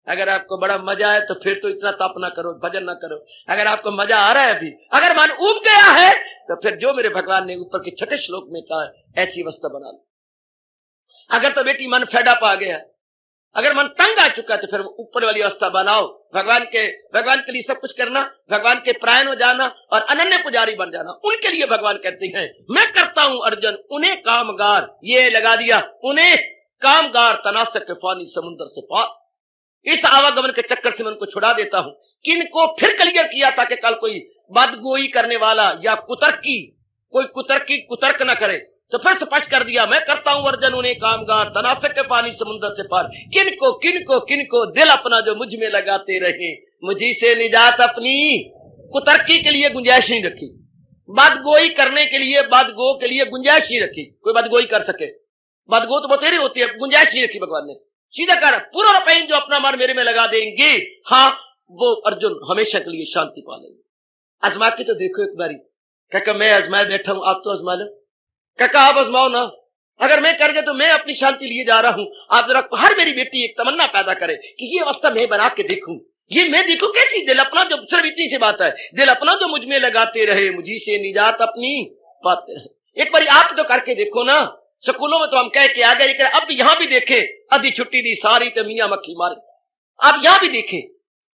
अगर आपको बड़ा मजा है तो फिर तो इतना तप ना करो, भजन ना करो। अगर आपको मजा आ रहा है अभी, अगर मन उब गया है तो फिर जो मेरे भगवान ने ऊपर के 6ठे श्लोक में कहा ऐसी अवस्था बना लो। अगर तो बेटी मन फेड अप आ गया, अगर मन तंग आ चुका तो फिर ऊपर वाली अवस्था बनाओ। भगवान के लिए सब कुछ करना, भगवान के प्रायण हो जाना और अनन्य पुजारी बन जाना। उनके लिए भगवान कहते हैं मैं करता हूं अर्जुन उन्हें कामगार, ये लगा दिया उन्हें कामगार, तनासक के फानी समुद्र से पार। इस आवागमन के चक्कर से मैं उनको छुड़ा देता हूं। किनको फिर क्लियर किया था कि कल कोई बदगोई करने वाला या कुतर्क न करे, तो फिर स्पष्ट कर दिया मैं करता हूं अर्जुन उन्हें कामगार, तनासक के पानी समुद्र से पार। किनको दिल अपना जो मुझ में लगाते रहे, मुझी से निजात अपनी। कुतर्की के लिए गुंजाइश नहीं रखी, बदगोई करने के लिए बदगो के लिए गुंजाइश नहीं रखी। कोई बदगोई कर सके, बदगो तो बतेरी होती है, गुंजाइश नहीं रखी भगवान ने। सीधा कर पूरा रुपये जो अपना मन मेरे में लगा देंगे, हाँ वो अर्जुन हमेशा के लिए शांति पा लेंगे। आजमा के तो देखो एक बारी। क्या मैं आजमाए बैठा हूं, आप तो आजमा लो। क्या आप आजमाओ ना। अगर मैं कर गया तो मैं अपनी शांति लिए जा रहा हूं। आप जरा हर मेरी बेटी एक तमन्ना पैदा करे कि ये अवस्था मैं बना के देखूं, ये मैं देखूं कैसी। दिल अपना जो सिर्फ इतनी सी बात है, दिल अपना जो मुझ में लगाते रहे, मुझी से निजात अपनी पाते रहे। एक बार आप तो करके देखो ना। स्कूलों में तो हम कह के आ गए, लेकिन अब यहां भी देखे, आधी छुट्टी दी सारी तो मियां मक्खी मारी। आप यहां भी देखें,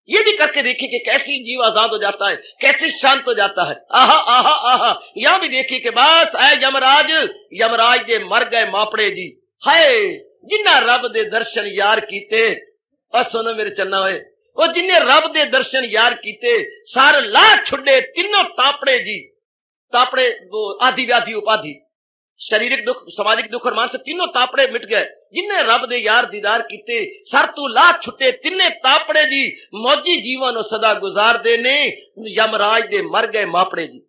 ये भी करके देखें कि कैसी जीव आजाद हो जाता है, कैसे शांत हो जाता है। आहा आहा आहा। यहां भी देखिए कि बस है यमराज दे मर गए मापड़े जी, हाय जिन्ना रब दे दर्शन यार कीते। और सुनो मेरे चन्ना होए, वो जिन्ने रब दे दर्शन यार कीते, सार ला छुड़े तीनों तापड़े जी। तापड़े वो आदि व्याधि उपाधि, शारीरिक दुख, सामाजिक दुख और मानसिक तीनों तापड़े मिट गए। जिन्ने रब दे यार दीदार कीते, सर तू ला छुटे तिन्ने तापड़े जी। मौजी जीवन सदा गुजार देने, यमराज दे मर गए मापड़े जी।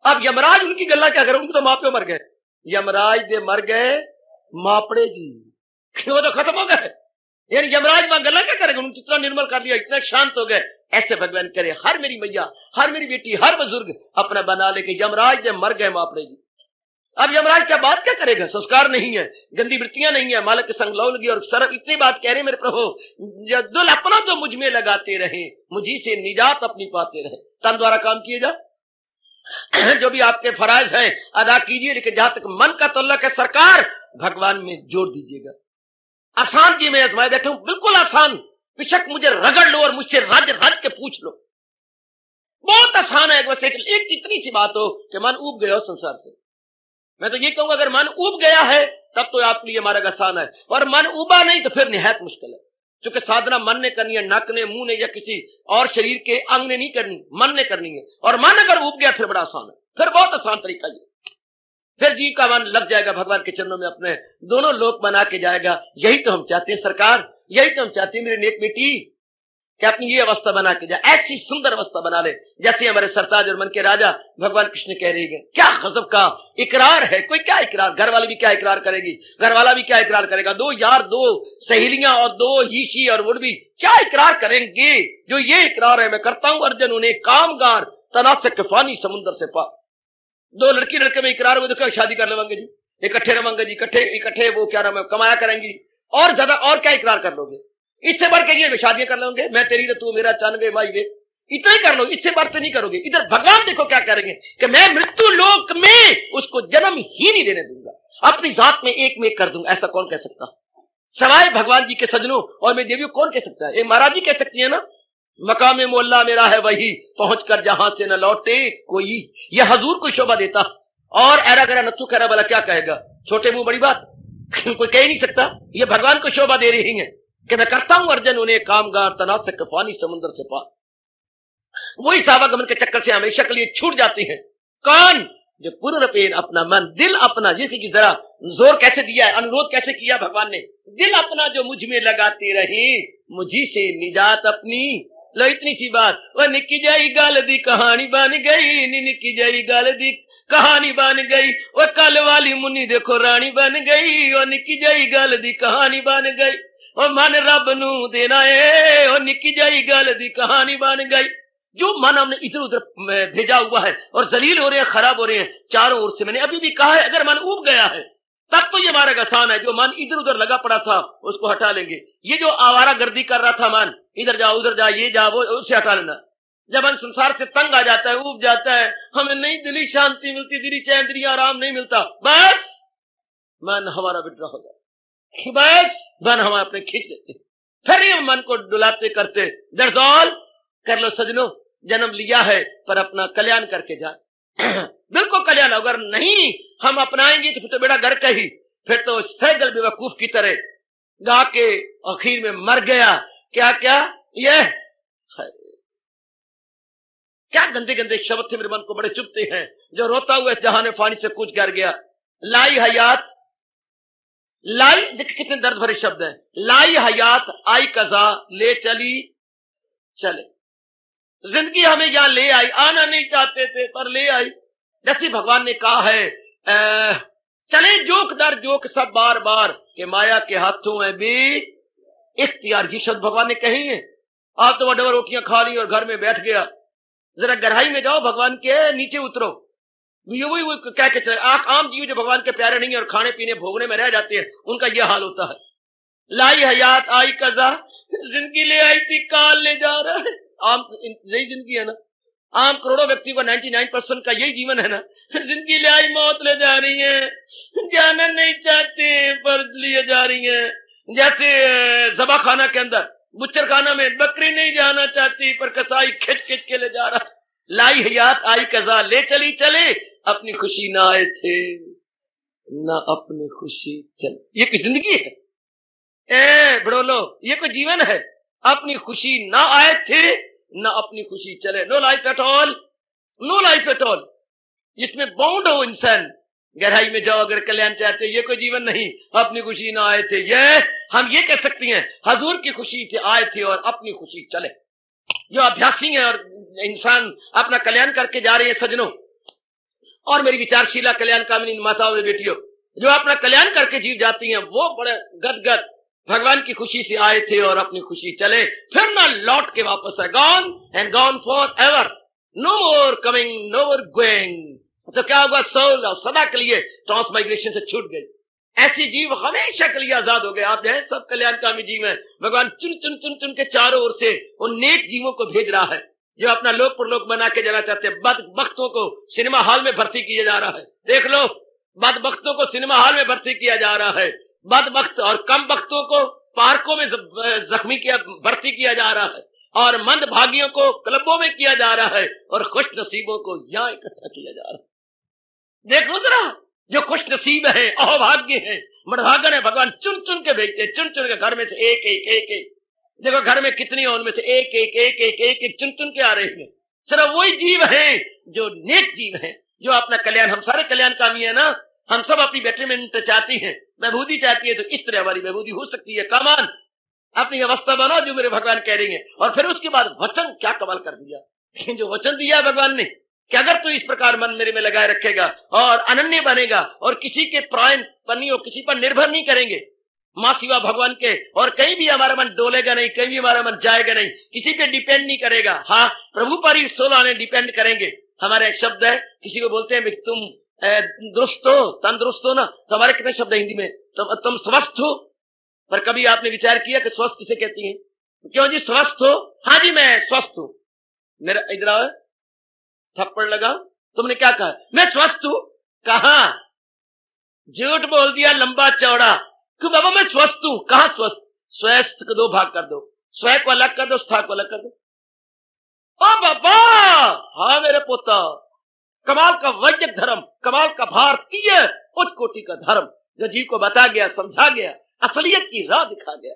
अब यमराज उनकी गल्ला क्या करे, उनके तो माँ प्यो मर गए, यमराज दे मर गए मापड़े जी। वो तो खत्म हो गए, यानी यमराज मां गल्ला क्या करेंगे, उनको इतना निर्मल कर दिया, इतना शांत हो गए। ऐसे भगवान करे हर मेरी मैया, हर मेरी बेटी, हर बुजुर्ग अपना बना ले कि यमराज दे मर गए मापड़े जी। अब यमराज क्या बात क्या करेगा, संस्कार नहीं है, गंदी वृत्तियां नहीं है, मालक के संग लौ लगी। और सर इतनी बात कह रहे मेरे प्रभु, दिल अपना जो मुझ में लगाते रहे, मुझी से निजात अपनी पाते रहे। तन द्वारा काम किए जा, जो भी आपके फराइज हैं अदा कीजिए, लेकिन जहां तक मन का तल्लक है सरकार भगवान में जोड़ दीजिएगा। आसान जी मैं आजमाए बैठा हूं, बिल्कुल आसान। बेशक मुझे रगड़ लो और मुझसे रज के पूछ लो, बहुत आसान है। बस एक इतनी सी बात हो कि मन उब गया हो संसार से। मैं तो ये कहूंगा अगर मन उब गया है तब तो आपके लिए मार्ग आसान है, और मन उबा नहीं तो फिर निहायत मुश्किल है। क्योंकि साधना मन ने करनी है, नक ने, मुंह ने या किसी और शरीर के अंग ने नहीं करनी, मन ने करनी है। और मन अगर उब गया फिर बड़ा आसान है, फिर बहुत आसान तरीका ये। फिर जीव का मन लग जाएगा भगवान के चरणों में, अपने दोनों लोक बना के जाएगा। यही तो हम चाहते हैं सरकार, यही तो हम चाहते हैं मेरी नेक बेटी कि अपनी ये अवस्था बना के जाए, ऐसी सुंदर अवस्था बना ले जैसे हमारे सरताज और मन के राजा भगवान कृष्ण कह रही है। क्या गजब का इकरार है। कोई क्या इकरार, घर वाली भी क्या इकरार करेगी, घर वाला भी क्या इकरार करेगा, दो यार, दो सहेलियां और दो हीशी और वुडबी क्या इकरार करेंगे। जो ये इकरार है, मैं करता हूं अर्जुन उन्हें कामगार तनासक फानी समुद्र से पार। दो लड़की लड़के में इकरार हुए तो क्या शादी कर लेंगे जी, इकट्ठे रहेंगे जी, इकट्ठे वो क्या नाम है कमाया करेंगी, और ज्यादा और क्या इकरार कर लोगे। इससे बढ़ के ये शादियां कर लोगे, मैं तेरी तो तू मेरा, 94 भाई वे, इतना ही कर लो, इससे बढ़ तो नहीं करोगे। इधर भगवान देखो क्या करेंगे कि मैं मृत्यु लोक में उसको जन्म ही नहीं लेने दूंगा, अपनी जात में एक में कर दूंगा। ऐसा कौन कह सकता, सवाए भगवान जी के सजनों और मैं देवियों कौन कह सकता है। ये महाराज जी कह सकती है ना, मकाम मोहल्ला मेरा है वही, पहुंचकर जहां से न लौटे कोई। यह हजूर को शोभा देता, और ऐरा गरा नत्थु खैरा वाला क्या कहेगा, छोटे मुंह बड़ी बात कोई कह ही नहीं सकता। ये भगवान को शोभा दे रही है कि मैं करता हूं अर्जुन उन्हें कामगार तनासक फानी समुद्र से पार। वही सावागमन के चक्कर से हमेशा के लिए छूट जाती है। कौन, जो पूर्णपेन अपना मन दिल अपना, जैसे कि जरा जोर कैसे दिया है, अनुरोध कैसे किया भगवान ने, दिल अपना जो मुझ में लगाते रहे, मुझी से निजात अपनी। लो इतनी सी बात, वह निकी जाई गाल दी कहानी बन गई, निकी जाई गाल दी कहानी बन गई, वो कल वाली मुन्नी देखो रानी बन गई, वो निकी जाई गाल दी कहानी बन गई, वो मन रब नू देना है, वो निकी जाई गाल दी कहानी बन गई। जो मन हमने इधर उधर भेजा हुआ है और जलील हो रहे हैं, खराब हो रहे हैं चारों ओर से, मैंने अभी भी कहा है अगर मन उब गया है तब तो ये हमारा आसान है। जो मन इधर उधर लगा पड़ा था उसको हटा लेंगे। ये जो आवारा गर्दी कर रहा था मन, इधर जाओ उधर जाओ ये जाओ, उससे हटा लेना। जब हम संसार से तंग आ जाता है, उब जाता है, हमें नहीं दिली शांति मिलती, दिली चैन, दिली आराम नहीं मिलता, बस मन हमारा विड्रॉ हो जाता, बस मन हम अपने खींच लेते, फिर ये मन को डुलाते करते। That's all. कर लो सजनों, जन्म लिया है पर अपना कल्याण करके जाए बिल्कुल कल्याण। अगर नहीं हम अपनाएंगे तो फिर तो बेड़ा घर का ही, फिर तो सैगल बेवकूफ की तरह गा के आखिर में मर गया। क्या क्या ये क्या गंदे गंदे शब्द थे, मेरे मन को बड़े चुभते हैं। जो रोता हुआ जहां ने फानी से कूच कर गया, लाई हयात, लाई देख कितने दर्द भरे शब्द हैं। लाई हयात आई कजा ले चली चले, जिंदगी हमें यहां ले आई, आना नहीं चाहते थे पर ले आई। जैसे भगवान ने कहा है चले जोक दर जोक सब बार बार के माया के हाथों में भी इख्तियार। ये शब्द भगवान ने कही है। आप तो वह रोटियां खा ली और घर में बैठ गया, जरा गहराई में जाओ, भगवान के नीचे उतरो। वही कह के चले। आम जीव जो भगवान के प्यारे नहीं है और खाने पीने भोगने में रह जाते हैं, उनका यह हाल होता है। लाई हयात आई कजा, जिंदगी ले आई थी काल ले जा रहा है। आम यही जिंदगी है ना, आम करोड़ों व्यक्ति का 99% का यही जीवन है ना। जिंदगी ले आई मौत ले जा रही है, जाना नहीं चाहते पर लिए जा रही है। जैसे जबा खाना के अंदर, बुच्चर खाना में बकरी नहीं जाना चाहती पर कसाई खिंच खिंच के ले जा रहा है। लाई हयात आई कजा ले चली चले, अपनी खुशी ना आए थे ना अपनी खुशी चले। ये कोई जिंदगी है? बड़ोलो, ये कोई जीवन है? अपनी खुशी ना आए थे ना अपनी खुशी चले। No life at all, no life at all. जिसमें बाउंड हो इंसान, गहराई में जाओ अगर कल्याण चाहते, ये कोई जीवन नहीं। अपनी खुशी ना आए थे, ये हम ये कह सकते हैं हजूर की खुशी थे आए थे और अपनी खुशी चले। जो अभ्यासी है और इंसान अपना कल्याण करके जा रहे हैं सजनों, और मेरी विचारशीला कल्याण कामिनी माताओं और बेटियों, जो अपना कल्याण करके जीव जाती हैं, वो बड़े गदगद भगवान की खुशी से आए थे और अपनी खुशी चले, फिर ना लौट के वापस है। Gone and gone for ever, no more coming no more going. तो क्या होगा? सोल सदा के लिए ट्रांसमाइग्रेशन से छूट गई। ऐसे जीव हमेशा के लिए आजाद हो गए। आप जो है सब कल्याणकामी जीव हैं। भगवान चुन चुन चुन चुन के चारों ओर से उन नेक जीवों को भेज रहा है जो अपना लोक परलोक बना के जाना चाहते हैं। बदबख्तों को सिनेमा हॉल में भर्ती किया जा रहा है। देख लो, बदबख्तों को सिनेमा हॉल में भर्ती किया जा रहा है। बदबख्त और कम बख्तों को पार्कों में जख्मी किया भर्ती किया जा रहा है, और मंद भागियों को क्लबों में किया जा रहा है, और खुश नसीबों को यहां इकट्ठा किया जा रहा है। देख लो जरा, जो खुश नसीब है, अहोभाग्य है, मदभागन है, भगवान चुन चुन के भेजते, चुन चुन के घर में से एक एक एक एक। देखो घर में कितनी है, उनमें से एक एक एक एक एक एक चुन चुन के आ रहे हैं। सिर्फ वही जीव है जो नेक जीव है, जो अपना कल्याण, हम सारे कल्याणकामी है ना, हम सब अपनी बेटरमेंट चाहती हैं, महबूदी चाहती है, तो इस तरह हमारी महबूदी हो सकती है। कमान अपनी अवस्था बनाओ जो मेरे भगवान कह रही है। और फिर उसके बाद वचन क्या कमाल कर दिया, लेकिन जो वचन दिया भगवान ने कि अगर तू इस प्रकार मन मेरे में लगाए रखेगा और अनन्य बनेगा और किसी के प्राण बनियो, किसी पर निर्भर नहीं करेंगे मां सिवा भगवान के, और कहीं भी हमारा मन डोलेगा नहीं, कहीं भी हमारा मन जाएगा नहीं, किसी पे डिपेंड नहीं करेगा। हाँ, प्रभु पर ही 16 आने डिपेंड करेंगे। हमारा एक शब्द है, किसी को बोलते हैं तुम दुरुस्त हो, तंदुरुस्त हो ना, तो हमारे कितने शब्द है हिंदी में, तुम स्वस्थ हो। पर कभी आपने विचार किया कि स्वस्थ किसे कहती हैं? क्यों जी स्वस्थ हो? हाँ जी मैं स्वस्थ हूं। मेरा इधर आओ, थप्पड़ लगा। तुमने क्या कहा? मैं स्वस्थ हूं। कहा? झूठ बोल दिया लंबा चौड़ा। क्यों बाबा मैं स्वस्थ हूं। कहा स्वस्थ? स्वस्थ को 2 भाग कर दो, स्व को अलग कर दो, स्था को अलग कर दो। ओ बाबा, हाँ मेरे पोता, कमाल का वैदिक धर्म, कमाल का भारतीय उच्च कोटि का धर्म जो जीव को बता गया, समझा गया, असलियत की राह दिखा गया।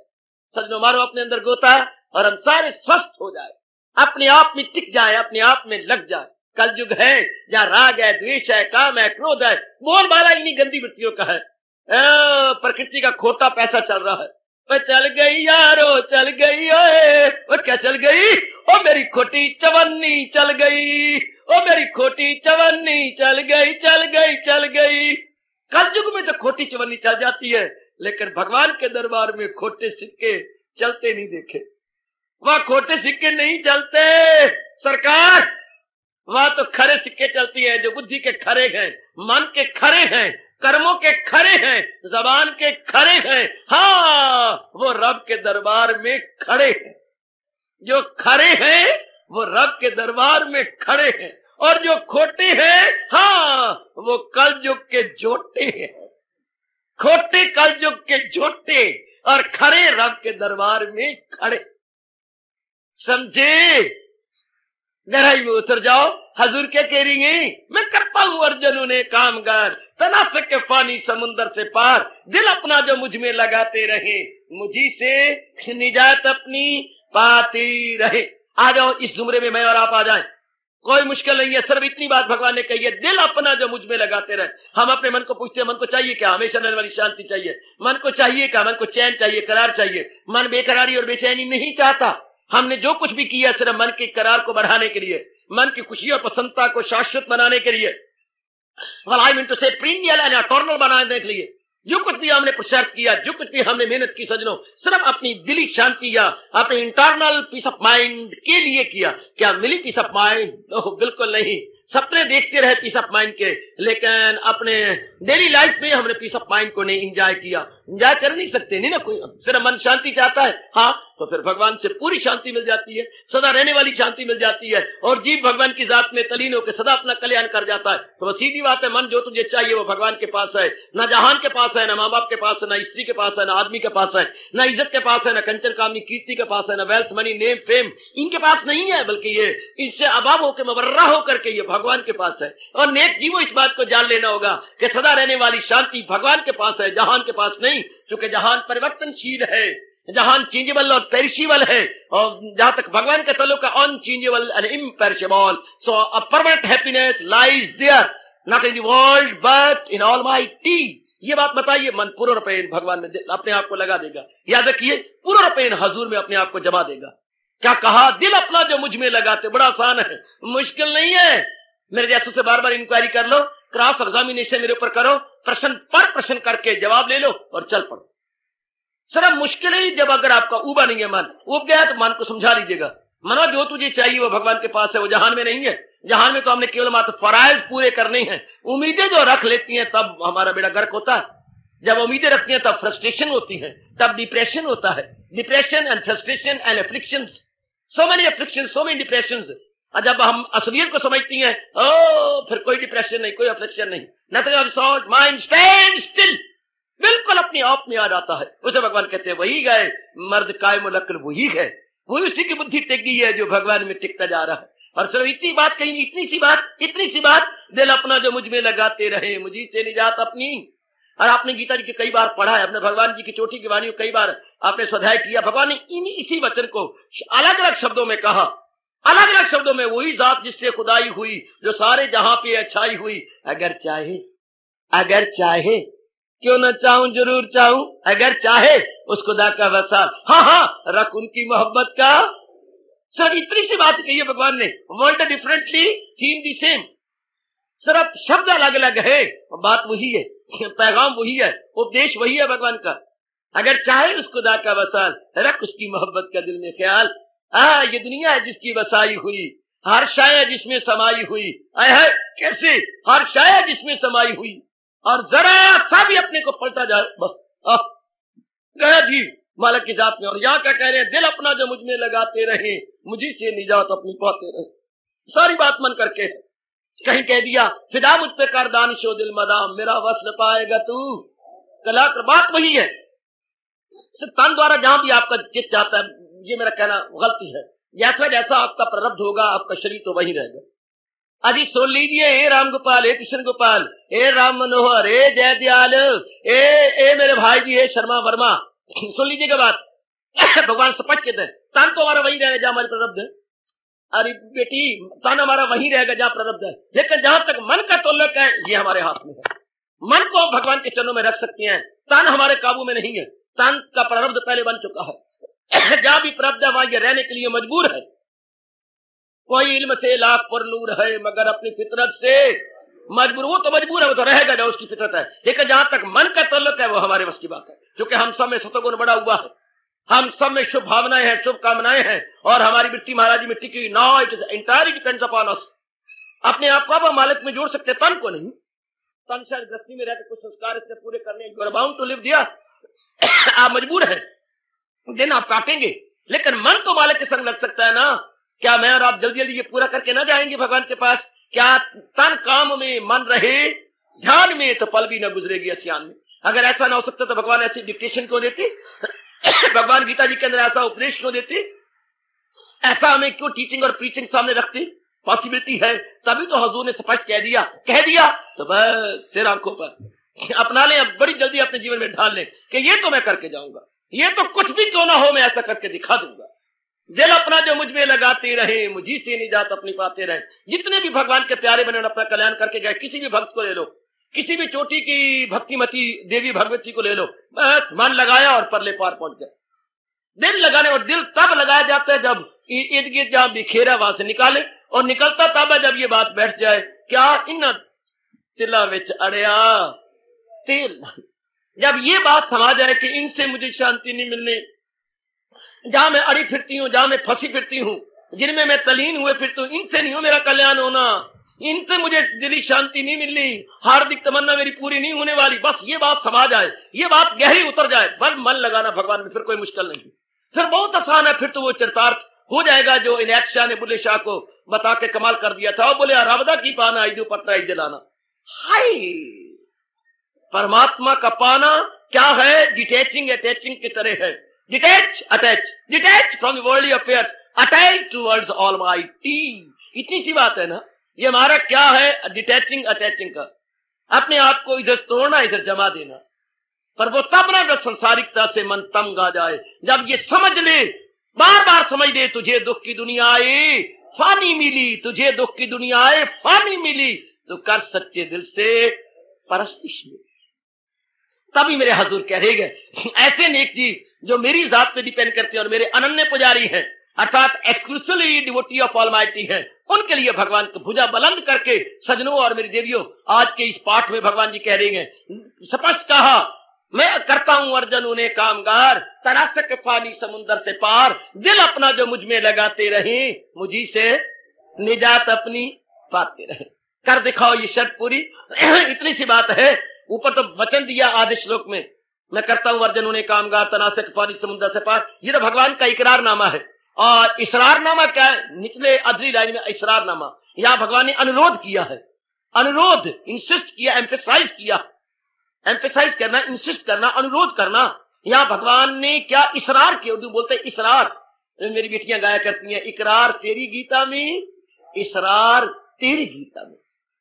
सजनो मारो अपने अंदर गोता और हम सारे स्वस्थ हो जाए, अपने आप में टिक जाए, अपने आप में लग जाए। कल युग है जहाँ राग है, द्वेष है, काम है, क्रोध है, बोलबाला इन्हीं गंदी वृत्तियों का है। प्रकृति का खोटा पैसा चल रहा है। वो चल गई यारो चल गई, ओए वो क्या चल गई? ओ मेरी खोटी चवन्नी चल गई, ओ मेरी खोटी चवन्नी चल गई, चल गई, चल गई। कल युग में तो खोटी चवन्नी चल जाती है, लेकिन भगवान के दरबार में खोटे सिक्के चलते नहीं देखे। वहां खोटे सिक्के नहीं चलते सरकार, वहां तो खरे सिक्के चलती है, जो बुद्धि के खरे हैं, मन के खरे हैं, कर्मों के खरे हैं, जबान के खरे हैं। हाँ, वो रब के दरबार में खड़े हैं। जो खरे हैं वो रब के दरबार में खड़े हैं, और जो खोटे हैं हाँ वो कलयुग के जोटे हैं। खोटे कलयुग के जोटे और खरे रब के दरबार में खड़े। समझे? गहराई में उतर जाओ। हजूर क्या कह रही है? मैं करता हूं अर्जुन ने कामगार, तना सके फानी समुंदर से पार, दिल अपना जो मुझ में लगाते रहे, मुझी से निजात अपनी पाती रहे। आ जाओ इस जुमरे में मैं और आप आ जाएं, कोई मुश्किल नहीं है। सिर्फ इतनी बात भगवान ने कही है, दिल अपना जो मुझ में लगाते रहे। हम अपने मन को पूछते हैं, मन को चाहिए क्या? हमेशा रहने वाली शांति चाहिए। मन को चाहिए क्या? मन को चैन चाहिए, करार चाहिए। मन बेकरारी और बेचैनी नहीं चाहता। हमने जो कुछ भी किया सिर्फ मन के करार को बढ़ाने के लिए, मन की खुशी और प्रसन्नता को शाश्वत बनाने के लिए, प्रीनियल एंड एटर्नल बनाने के लिए। जो कुछ भी हमने पुरुषार्थ किया, जो कुछ भी हमने मेहनत की सजनों, सिर्फ अपनी दिली शांति या अपने इंटरनल पीस ऑफ माइंड के लिए किया। क्या मिली पीस ऑफ माइंड? बिल्कुल नहीं। सपने देखते रहे पीस ऑफ माइंड के, लेकिन अपने डेली लाइफ में हमने पीस ऑफ माइंड को नहीं एंजॉय किया। एंजॉय कर नहीं सकते नहीं ना कोई, सिर्फ मन शांति चाहता है। हाँ, तो फिर भगवान से पूरी शांति मिल जाती है, सदा रहने वाली शांति मिल जाती है, और जीव भगवान की जात में तलीन होकर सदा अपना कल्याण कर जाता है। तो वो सीधी बात है, मन जो तुझे चाहिए वो भगवान के पास है। ना जहान के पास है, ना माँ बाप के पास है, ना स्त्री के पास है, ना आदमी के पास है, ना इज्जत के पास है, ना कंचन कामनी कीर्ति के पास है, ना वेल्थ मनी नेम फेम इनके पास नहीं है, बल्कि ये इससे अभाव होकर मवर्रा होकर के ये भगवान के पास है। और नेक जीवो इस बात को जान लेना होगा कि सदा रहने वाली शांति भगवान के पास है, जहान के पास नहीं। क्योंकि जहान परिवर्तनशील है, जहान चेंजेबल और पेरिशेबल है, और जहां तक भगवान के तल्लुक का unchangeable and imperishable. So a permanent happiness lies there, not in the world but in Almighty. ये बात बताइए, मन पूर्ण रूपेण भगवान में अपने आप को लगा देगा। याद रखिए, पूर्ण रूपेण हजूर में अपने आप को जमा देगा। क्या कहा? दिल अपना जो मुझ में लगाते। बड़ा आसान है, मुश्किल नहीं है। मेरे जैसों से बार बार इंक्वायरी कर लो, क्रॉस एग्जामिनेशन मेरे ऊपर करो, प्रश्न पर प्रश्न करके जवाब ले लो और चल पड़ो। सिर्फ मुश्किल ही जब अगर आपका उबा नहीं है, मन उब गया तो मन को समझा लीजिएगा, मनो जो तुझे चाहिए वो भगवान के पास है, वो जहान में नहीं है। जहान में तो हमने केवल मात्र फराइज पूरे करने हैं। उम्मीदें जो रख लेती हैं तब हमारा बेड़ा गर्क होता है। जब उम्मीदें रखती हैं तब फ्रस्ट्रेशन होती है, तब डिप्रेशन होता है। Depression and frustration and affliction, so many affliction, so many depression. और जब हम असलियत को समझती हैं, फिर कोई डिप्रेशन नहीं, कोई अफ्लिक्शन नहीं। Nothing of sort, mind stand still, बिल्कुल अपने आप में आ जाता है। उसे भगवान कहते हैं वही गए मर्द कायम लक्र, वही है, वही उसी की बुद्धि टिक गई है जो भगवान में टिकता जा रहा है। और सिर्फ इतनी बात कही, इतनी सी बात, दिल अपना जो मुझ में लगाते रहे, मुझी से निजात अपनी। और आपने गीता जी के कई बार पढ़ा है, अपने भगवान जी की चोटी की वाणी कई बार आपने स्वाध्याय किया। भगवान ने इसी वचन को अलग अलग शब्दों में कहा, अलग अलग शब्दों में। वही जात जिससे खुदाई हुई, जो सारे जहां पे अच्छाई हुई। अगर चाहे क्यों न चाहूं, जरूर चाहूं, अगर चाहे उस खुदा का वसाल, हाँ हाँ रख उनकी मोहब्बत का। सिर्फ इतनी सी बात कही है भगवान ने, word differently theme the same, सिर्फ शब्द अलग अलग है, बात वही है, पैगाम वही है, उपदेश वही है भगवान का। अगर चाहे उस खुदा का वसाल, रख उसकी मोहब्बत का दिल में ख्याल। ये दुनिया है जिसकी वसाई हुई, हर शाय जिसमें समाई हुई, है कैसे हर शाय जिसमें समाई हुई, और जरा सा भी अपने को पलटा जाए बस गया जी मालिक की जात में। और यहाँ क्या कह रहे हैं, दिल अपना जो मुझ में लगाते रहे, मुझी से निजात अपनी पाते रहे। सारी बात मन करके कहीं कह दिया, फिदा मुझ पे कर दानिशो दिल मदाम, मेरा वस्ल पाएगा तू कला। बात वही है, तन द्वारा जहां भी आपका चित जाता है, ये मेरा कहना गलती है, जैसा जैसा आपका प्रारब्ध होगा आपका शरीर तो वही रहेगा। अभी सुन लीजिए, हे राम गोपाल, हे कृष्ण गोपाल, हे राम मनोहर, हे जय दयाल, ए मेरे भाई जी, हे शर्मा वर्मा, सुन लीजिएगा बात। भगवान स्पष्ट कहते हैं, तन तो हमारा वही रहेगा जहां हमारे प्रारब्ध है। अरे बेटी, तन हमारा वही रहेगा जहां प्रारब्ध है, लेकिन जहां तक मन का तल्लुक है ये हमारे हाथ में है। मन को भगवान के चरणों में रख सकते हैं, तन हमारे काबू में नहीं है। तन का प्रारब्ध पहले बन चुका है, जहां भी प्रारब्ध है वहां ये रहने के लिए मजबूर है। कोई इल्म से लाख पर नूर है, मगर अपनी फितरत से मजबूर। वो तो मजबूर है, वो तो रहेगा जो उसकी फितरत है, लेकिन जहां तक मन का तल्लुक है वो हमारे बस की बात है। क्योंकि हम सब में सतोगुण बड़ा हुआ है, हम सब में शुभ भावनाएं हैं, शुभ कामनाएं हैं, और हमारी मिट्टी महाराज मिट्टी की no, it is entirely depends upon us. अपने आप को आप मालिक में जोड़ सकते, तन को नहीं। तन शायद गृहस्थी में रहकर कुछ संस्कार इससे पूरे करने, you are bound to live दिया, आप मजबूर है, दिन आप काटेंगे, लेकिन मन तो मालिक के संग लग सकता है ना। क्या मैं और आप जल्दी जल्दी ये पूरा करके ना जाएंगे भगवान के पास? क्या तन काम में मन रहे ध्यान में तो पल भी न गुजरेगी असियान में। अगर ऐसा ना हो सकता तो भगवान ऐसी डिक्टेशन क्यों देते? भगवान गीता जी के अंदर ऐसा उपदेश क्यों देते? ऐसा हमें क्यों टीचिंग और प्रीचिंग सामने रखते? पॉसिबिलिटी है, तभी तो हजूर ने स्पष्ट कह दिया तो बस सिर आंखों पर अपना लें, अब बड़ी जल्दी अपने जीवन में ढाल लें कि ये तो मैं करके जाऊंगा, ये तो कुछ भी क्यों ना हो मैं ऐसा करके दिखा दूंगा। दिल अपना जो मुझ में लगाते रहे, मुझी से निजात अपनी पाते रहे। जितने भी भगवान के प्यारे बने अपना कल्याण करके गए, किसी भी भक्त को ले लो, किसी भी चोटी की भक्तिमती देवी भगवती को ले लो, बस मन लगाया और परले पार पहुंच गए। दिल लगाने, और दिल तब लगाया जाता है जब इर्द गिर्द जहां बिखेरा वहां से निकाले, और निकलता तब है जब ये बात बैठ जाए, क्या इन तिला विच अड़िया तेल। जब ये बात समा जाए कि इनसे मुझे शांति नहीं मिलनी, जहां मैं अड़ी फिरती हूं, जहां मैं फंसी फिरती हूं, जिनमें मैं तलीन हुए फिरती हूं, इनसे नहीं हो मेरा कल्याण होना, इनसे मुझे दिली शांति नहीं मिलनी, हार्दिक तमन्ना मेरी पूरी नहीं होने वाली। बस ये बात समा जाए, ये बात गहरी उतर जाए, बस मन लगाना भगवान में, फिर कोई मुश्किल नहीं, फिर बहुत आसान है, फिर तो वो चरितार्थ हो जाएगा जो इनायत शाह ने बुल्ले शाह को बता के कमाल कर दिया था। वो बोले रावदा की पाना आईदू पटना जलाना। हाय, परमात्मा का पाना क्या है? डिटैचिंग अटैचिंग की तरह है। Detach attach, detach from worldly affairs, attach towards almighty. इतनी सी बात है ना, ये हमारा क्या है? डिटैचिंग अटैचिंग का, अपने आप को इधर तोड़ना इधर जमा देना। पर वो तब ना जब संसारिकता से मन तंग आ जाए, जब ये समझ ले, बार बार समझ ले, तुझे दुख की दुनिया आए फानी मिली, तुझे दुख की दुनिया आए फानी मिली, तो कर सच्चे दिल से परस्तिश में। तभी मेरे हजूर कह रहे गए, ऐसे नेक जी जो मेरी जात पे डिपेंड करते हैं और मेरे अनन्य पुजारी हैं, अर्थात एक्सक्लूसिवली डिवोटी ऑफ ऑलमाइटी हैं, उनके लिए भगवान को भुजा बुलंद करके सजनों और मेरी देवियों, आज के इस पाठ में भगवान जी कह रहे हैं, स्पष्ट कहा, मैं करता हूं अर्जुन उन्हें कामगार, तरासक फानी समुंदर से पार, दिल अपना जो मुझ में लगाते रहे, मुझी से निजात अपनी पाते रहे। कर दिखाओ ये शर्त पूरी। इतनी सी बात है, ऊपर तो वचन दिया आधे श्लोक में, मैं करता हूं अर्जुन उन्हें कामगार, तनासक फानी समुंदर से पार, ये तो भगवान का इकरारनामा है। और इसरारनामा क्या है? निचले अधली लाइन में इसरारनामा, यहां भगवान ने अनुरोध किया है, अनुरोध, इंसिस्ट किया, एम्फेसाइज किया, एम्फेसाइज करना, इंसिस्ट करना, अनुरोध करना। यहां भगवान ने क्या इसरार किया, उर्दू बोलते हैं इसरार, मेरी बेटियां गाया करती हैं, इकरार तेरी गीता में, इसरार तेरी गीता में।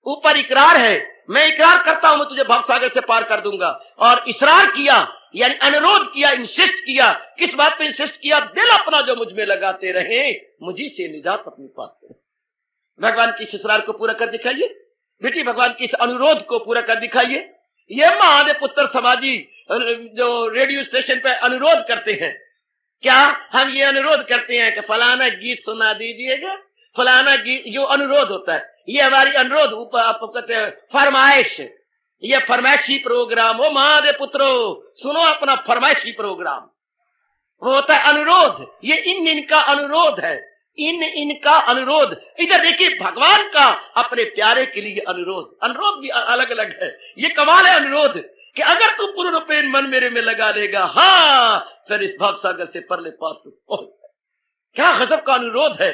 ऊपर इकरार है, मैं इकरार करता हूं मैं तुझे भवसागर से पार कर दूंगा, और इसरार किया यानी अनुरोध किया, इंसिस्ट किया। किस बात पे इंसिस्ट किया? दिल अपना जो मुझ में लगाते रहे, मुझी से निजात अपनी पाते। भगवान की इस इसरार को पूरा कर दिखाइए बेटी, भगवान के इस अनुरोध को पूरा कर दिखाइए। ये महादेव पुत्र समाजी जो रेडियो स्टेशन पे अनुरोध करते हैं, क्या हम ये अनुरोध करते हैं कि फलाना गीत सुना दीजिएगा, फलाना गीत, जो अनुरोध होता है ये हमारी अनुरोध ऊपर आपको कहते हैं फरमाइश, ये फरमाइशी प्रोग्राम हो महादेव पुत्रो, सुनो अपना फरमाइशी प्रोग्राम, वो होता है अनुरोध। ये इनका अनुरोध है, इनका अनुरोध। इधर देखिए भगवान का अपने प्यारे के लिए अनुरोध भी अलग अलग है। ये कमाल है अनुरोध कि अगर तू पूर्ण रूपेण मन मेरे में लगा लेगा, हाँ फिर इस भव सागर से परले पार तू पहुंच। क्या गजब का अनुरोध है।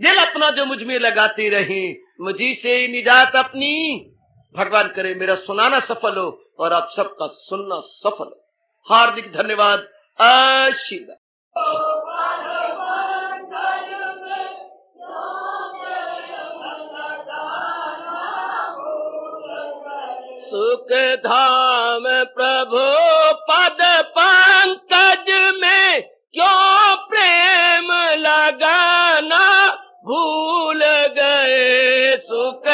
दिल अपना जो मुझ में लगाती रही, मुझी से निजात अपनी। भगवान करे मेरा सुनाना सफल हो और आप सबका सुनना सफल हो। हार्दिक धन्यवाद। आशीर्वाद। सुख धाम प्रभु पद पंकज में क्यों प्रेम लगाना भूल गए। सुख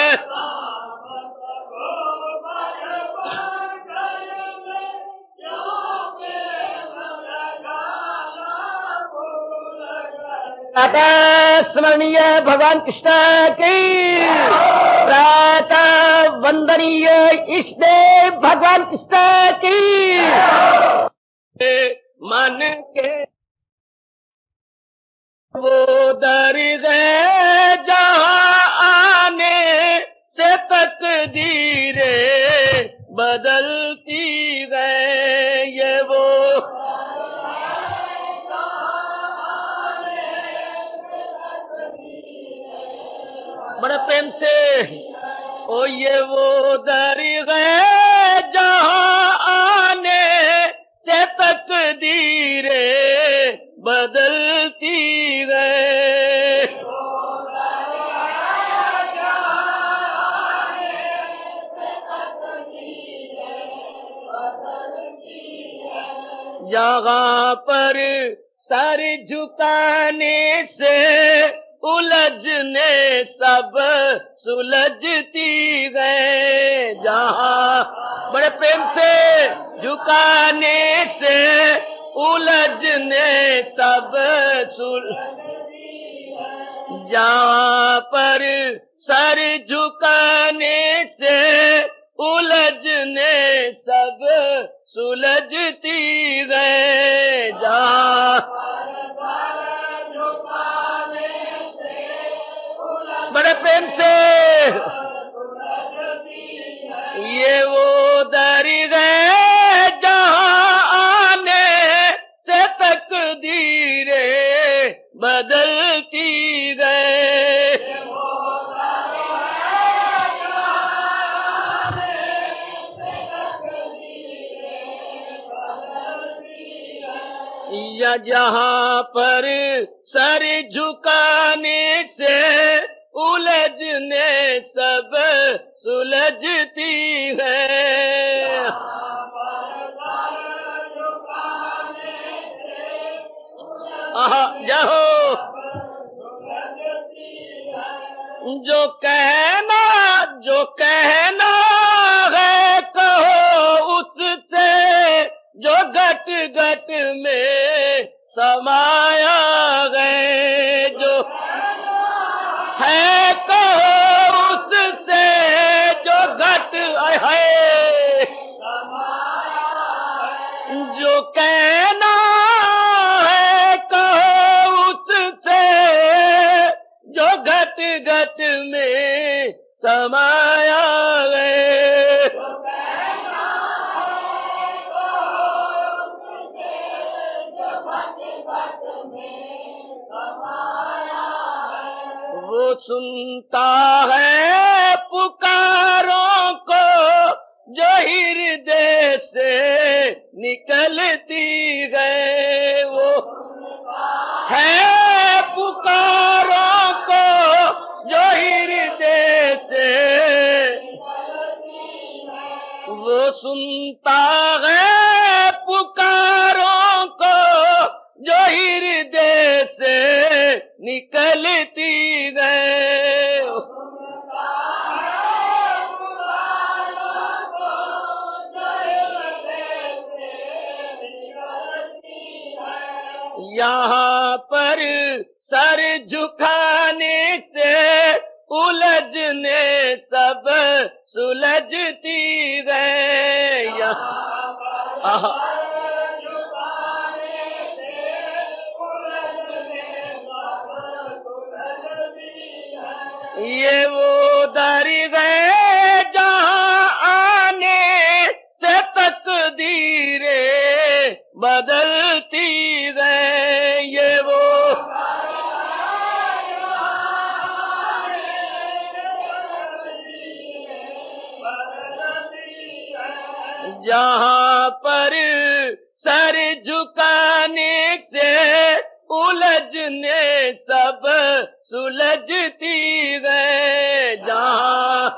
स्मरणीय भगवान कृष्ण की, प्रातः वंदनीय इष्ट देव भगवान कृष्ण की। मन के वो दर्द है जहाँ आने से तकदीरें बदलती गए। ये वो बड़े प्रेम से, ओ ये वो दर्द है जहाँ आने से तकदीरें बदलती गए। जहाँ पर सर झुकाने से उलझने सब सुलझती गए। जहाँ बड़े प्रेम से झुकाने से उलझने सब जहाँ पर सर झुकाने से उलझने सब सुलझती गए। जहाँ बड़े प्रेम से, ये वो दर्द है जहाँ आने से तकदीरें बदलती गए। या जहाँ पर सर झुकाने से उलझने सब सुलझती है। जाओ जो कहना है कहो उससे, जो घट घट में समाया गए। जो है कहो उससे, जो घट है, जो कहना है कहो उससे, जो घट घट में समाया गए। वो सुनता है पुकारों को जो हृदय से निकलती है। वो है पुकारों को जो हृदय से, वो सुनता है पुकारों को जो हृदय से निकलती गए। यहाँ पर सर झुकाने से उलझने सब सुलझती गए। ये वो दर गए जहाँ आने से तकदीरें बदलती गए। ये वो जहाँ पर सर झुकाने से उलझने सब सुलझती गए। जहाँ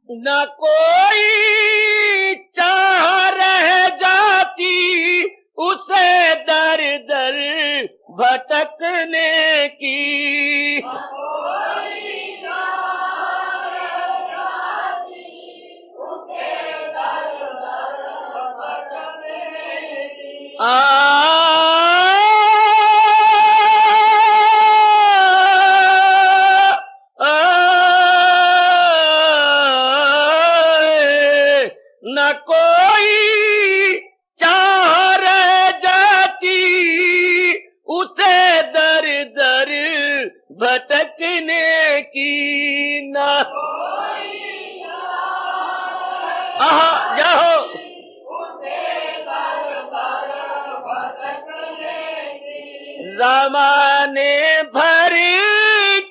न कोई चाह रह जाती उसे दर दर भटकने की। न कोई चाह रह जाती उसे दर दर भटकने की। न जाओ ज़माने भर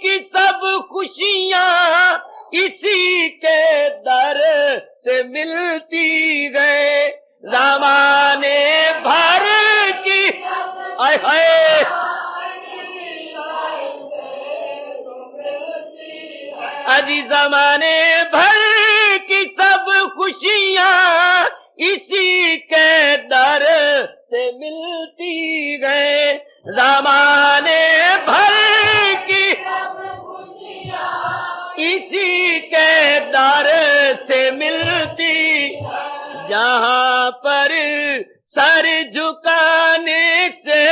की सब खुशियाँ इसी के दर से मिलती गए। ज़माने भर की आय हाय अजी ज़माने भर की सब खुशियाँ इसी के दर से मिलती गए। ज़माने भर की इसी के दर से मिलती। जहाँ पर सर झुकाने से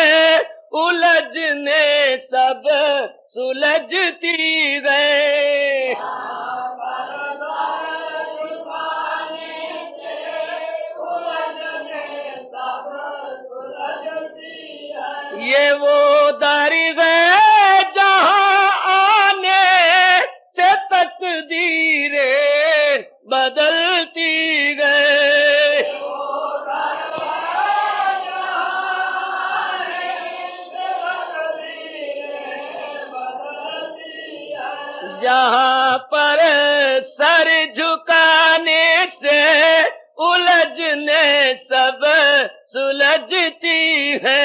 उलझने सब सुलझती गए। ये वो दर गए जहाँ आने से तकदीरें बदलती गए। जहाँ पर सर झुकाने से उलझने सब सुलझती है।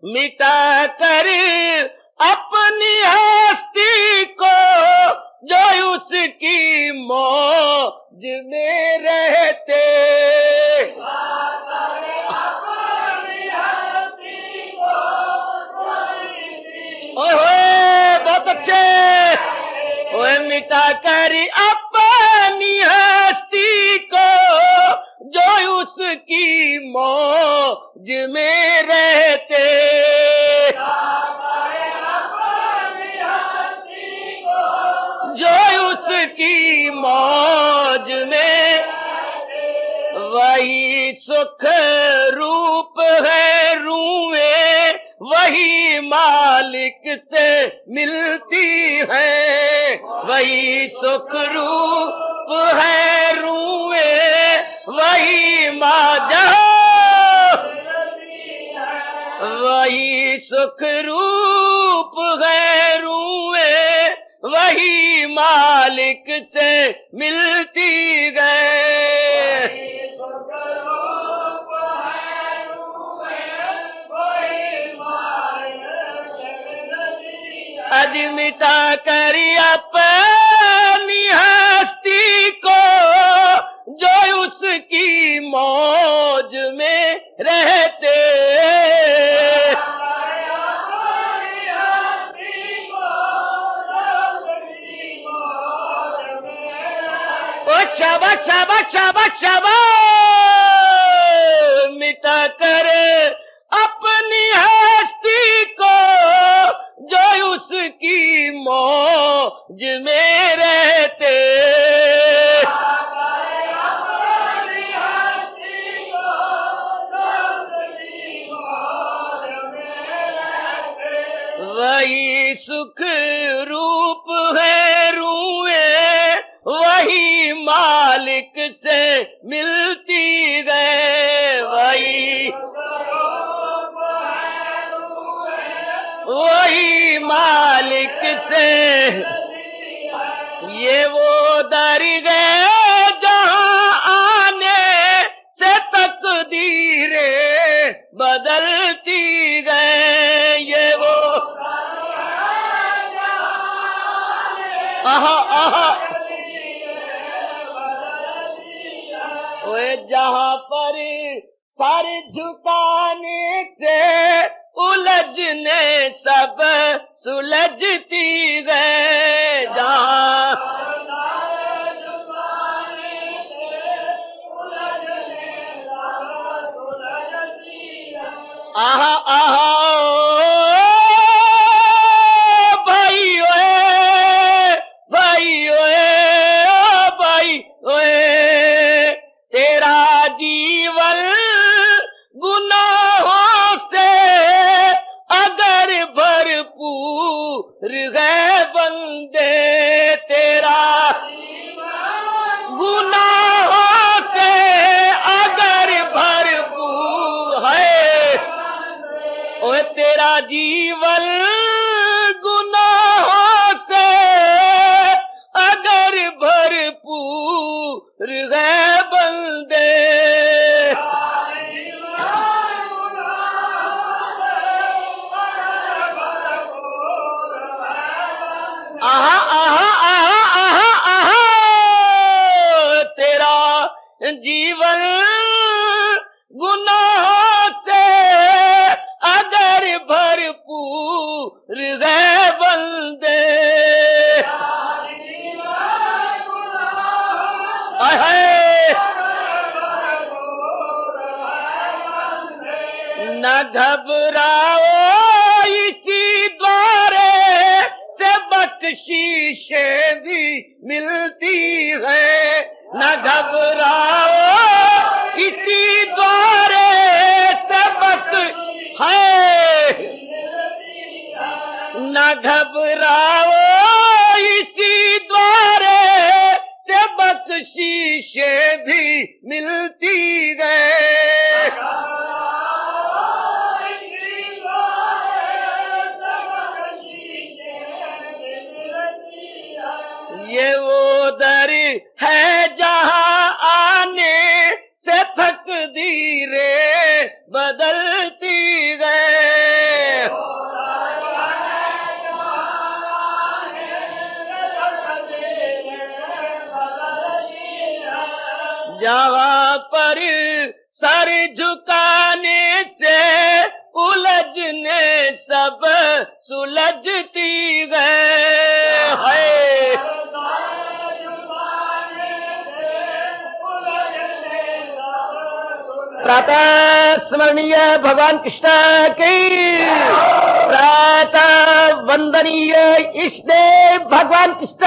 मिटा कर अपनी हस्ती को जो उसकी मौज में रहते। ओए बहुत अच्छे। ओए मिटा कर अपनी हस्ती को जो उसकी मौज में रहते। जो उसकी मौज में वही सुख रूप है रूहें वही मालिक से मिलती है। वही सुख रूप है रूहें वही वही सुख रूप है रूहें वही मालिक से मिलती गए। आज मिटा कर अपनी हस्ती को जो उसकी मौज में रहते। ओ शाबाश शाबाश शाबाश शाबाश, मिटा कर अपनी हस्ती को जो उसकी मौज में रहते। वही सुख रूप है रूए, वही मालिक से मिलती गए। वही मालिक से ये वो दर गए जहां आने से तकदीरें बदलती गए। ये वो आहा आहा, ओए जहां पर सर झुकाने से उलझने सब सुलझती गए। जहां आहा आहा, भाई ओए भाई ओए भाई ओए, तेरा जीवन गुनाहों से अगर भरपूर है बंदे, तेरा गुनाहों से अगर भरपूर है, ओए तेरा जीवन गुनाहों से अगर भरपूर है बंदे। आहा आहा आहा आहा आहा, तेरा जीवन गुनाहों से अगर भरपूर है बंदे। न घबराओ इसी द्वारे से बख्शीशें भी मिलती है। न घबराओ इसी द्वारे से बख्श है, न घबराओ इसी द्वारे से बख्शीशें भी मिलती गए। ये वो दर है जहां आने से तकदीरें बदलती गए। जहां पर सर झुकाने से उलझने सब सुलझती गए। प्रातः स्मरणीय भगवान कृष्ण की, प्रातः वंदनीय इष्ट देव भगवान कृष्ण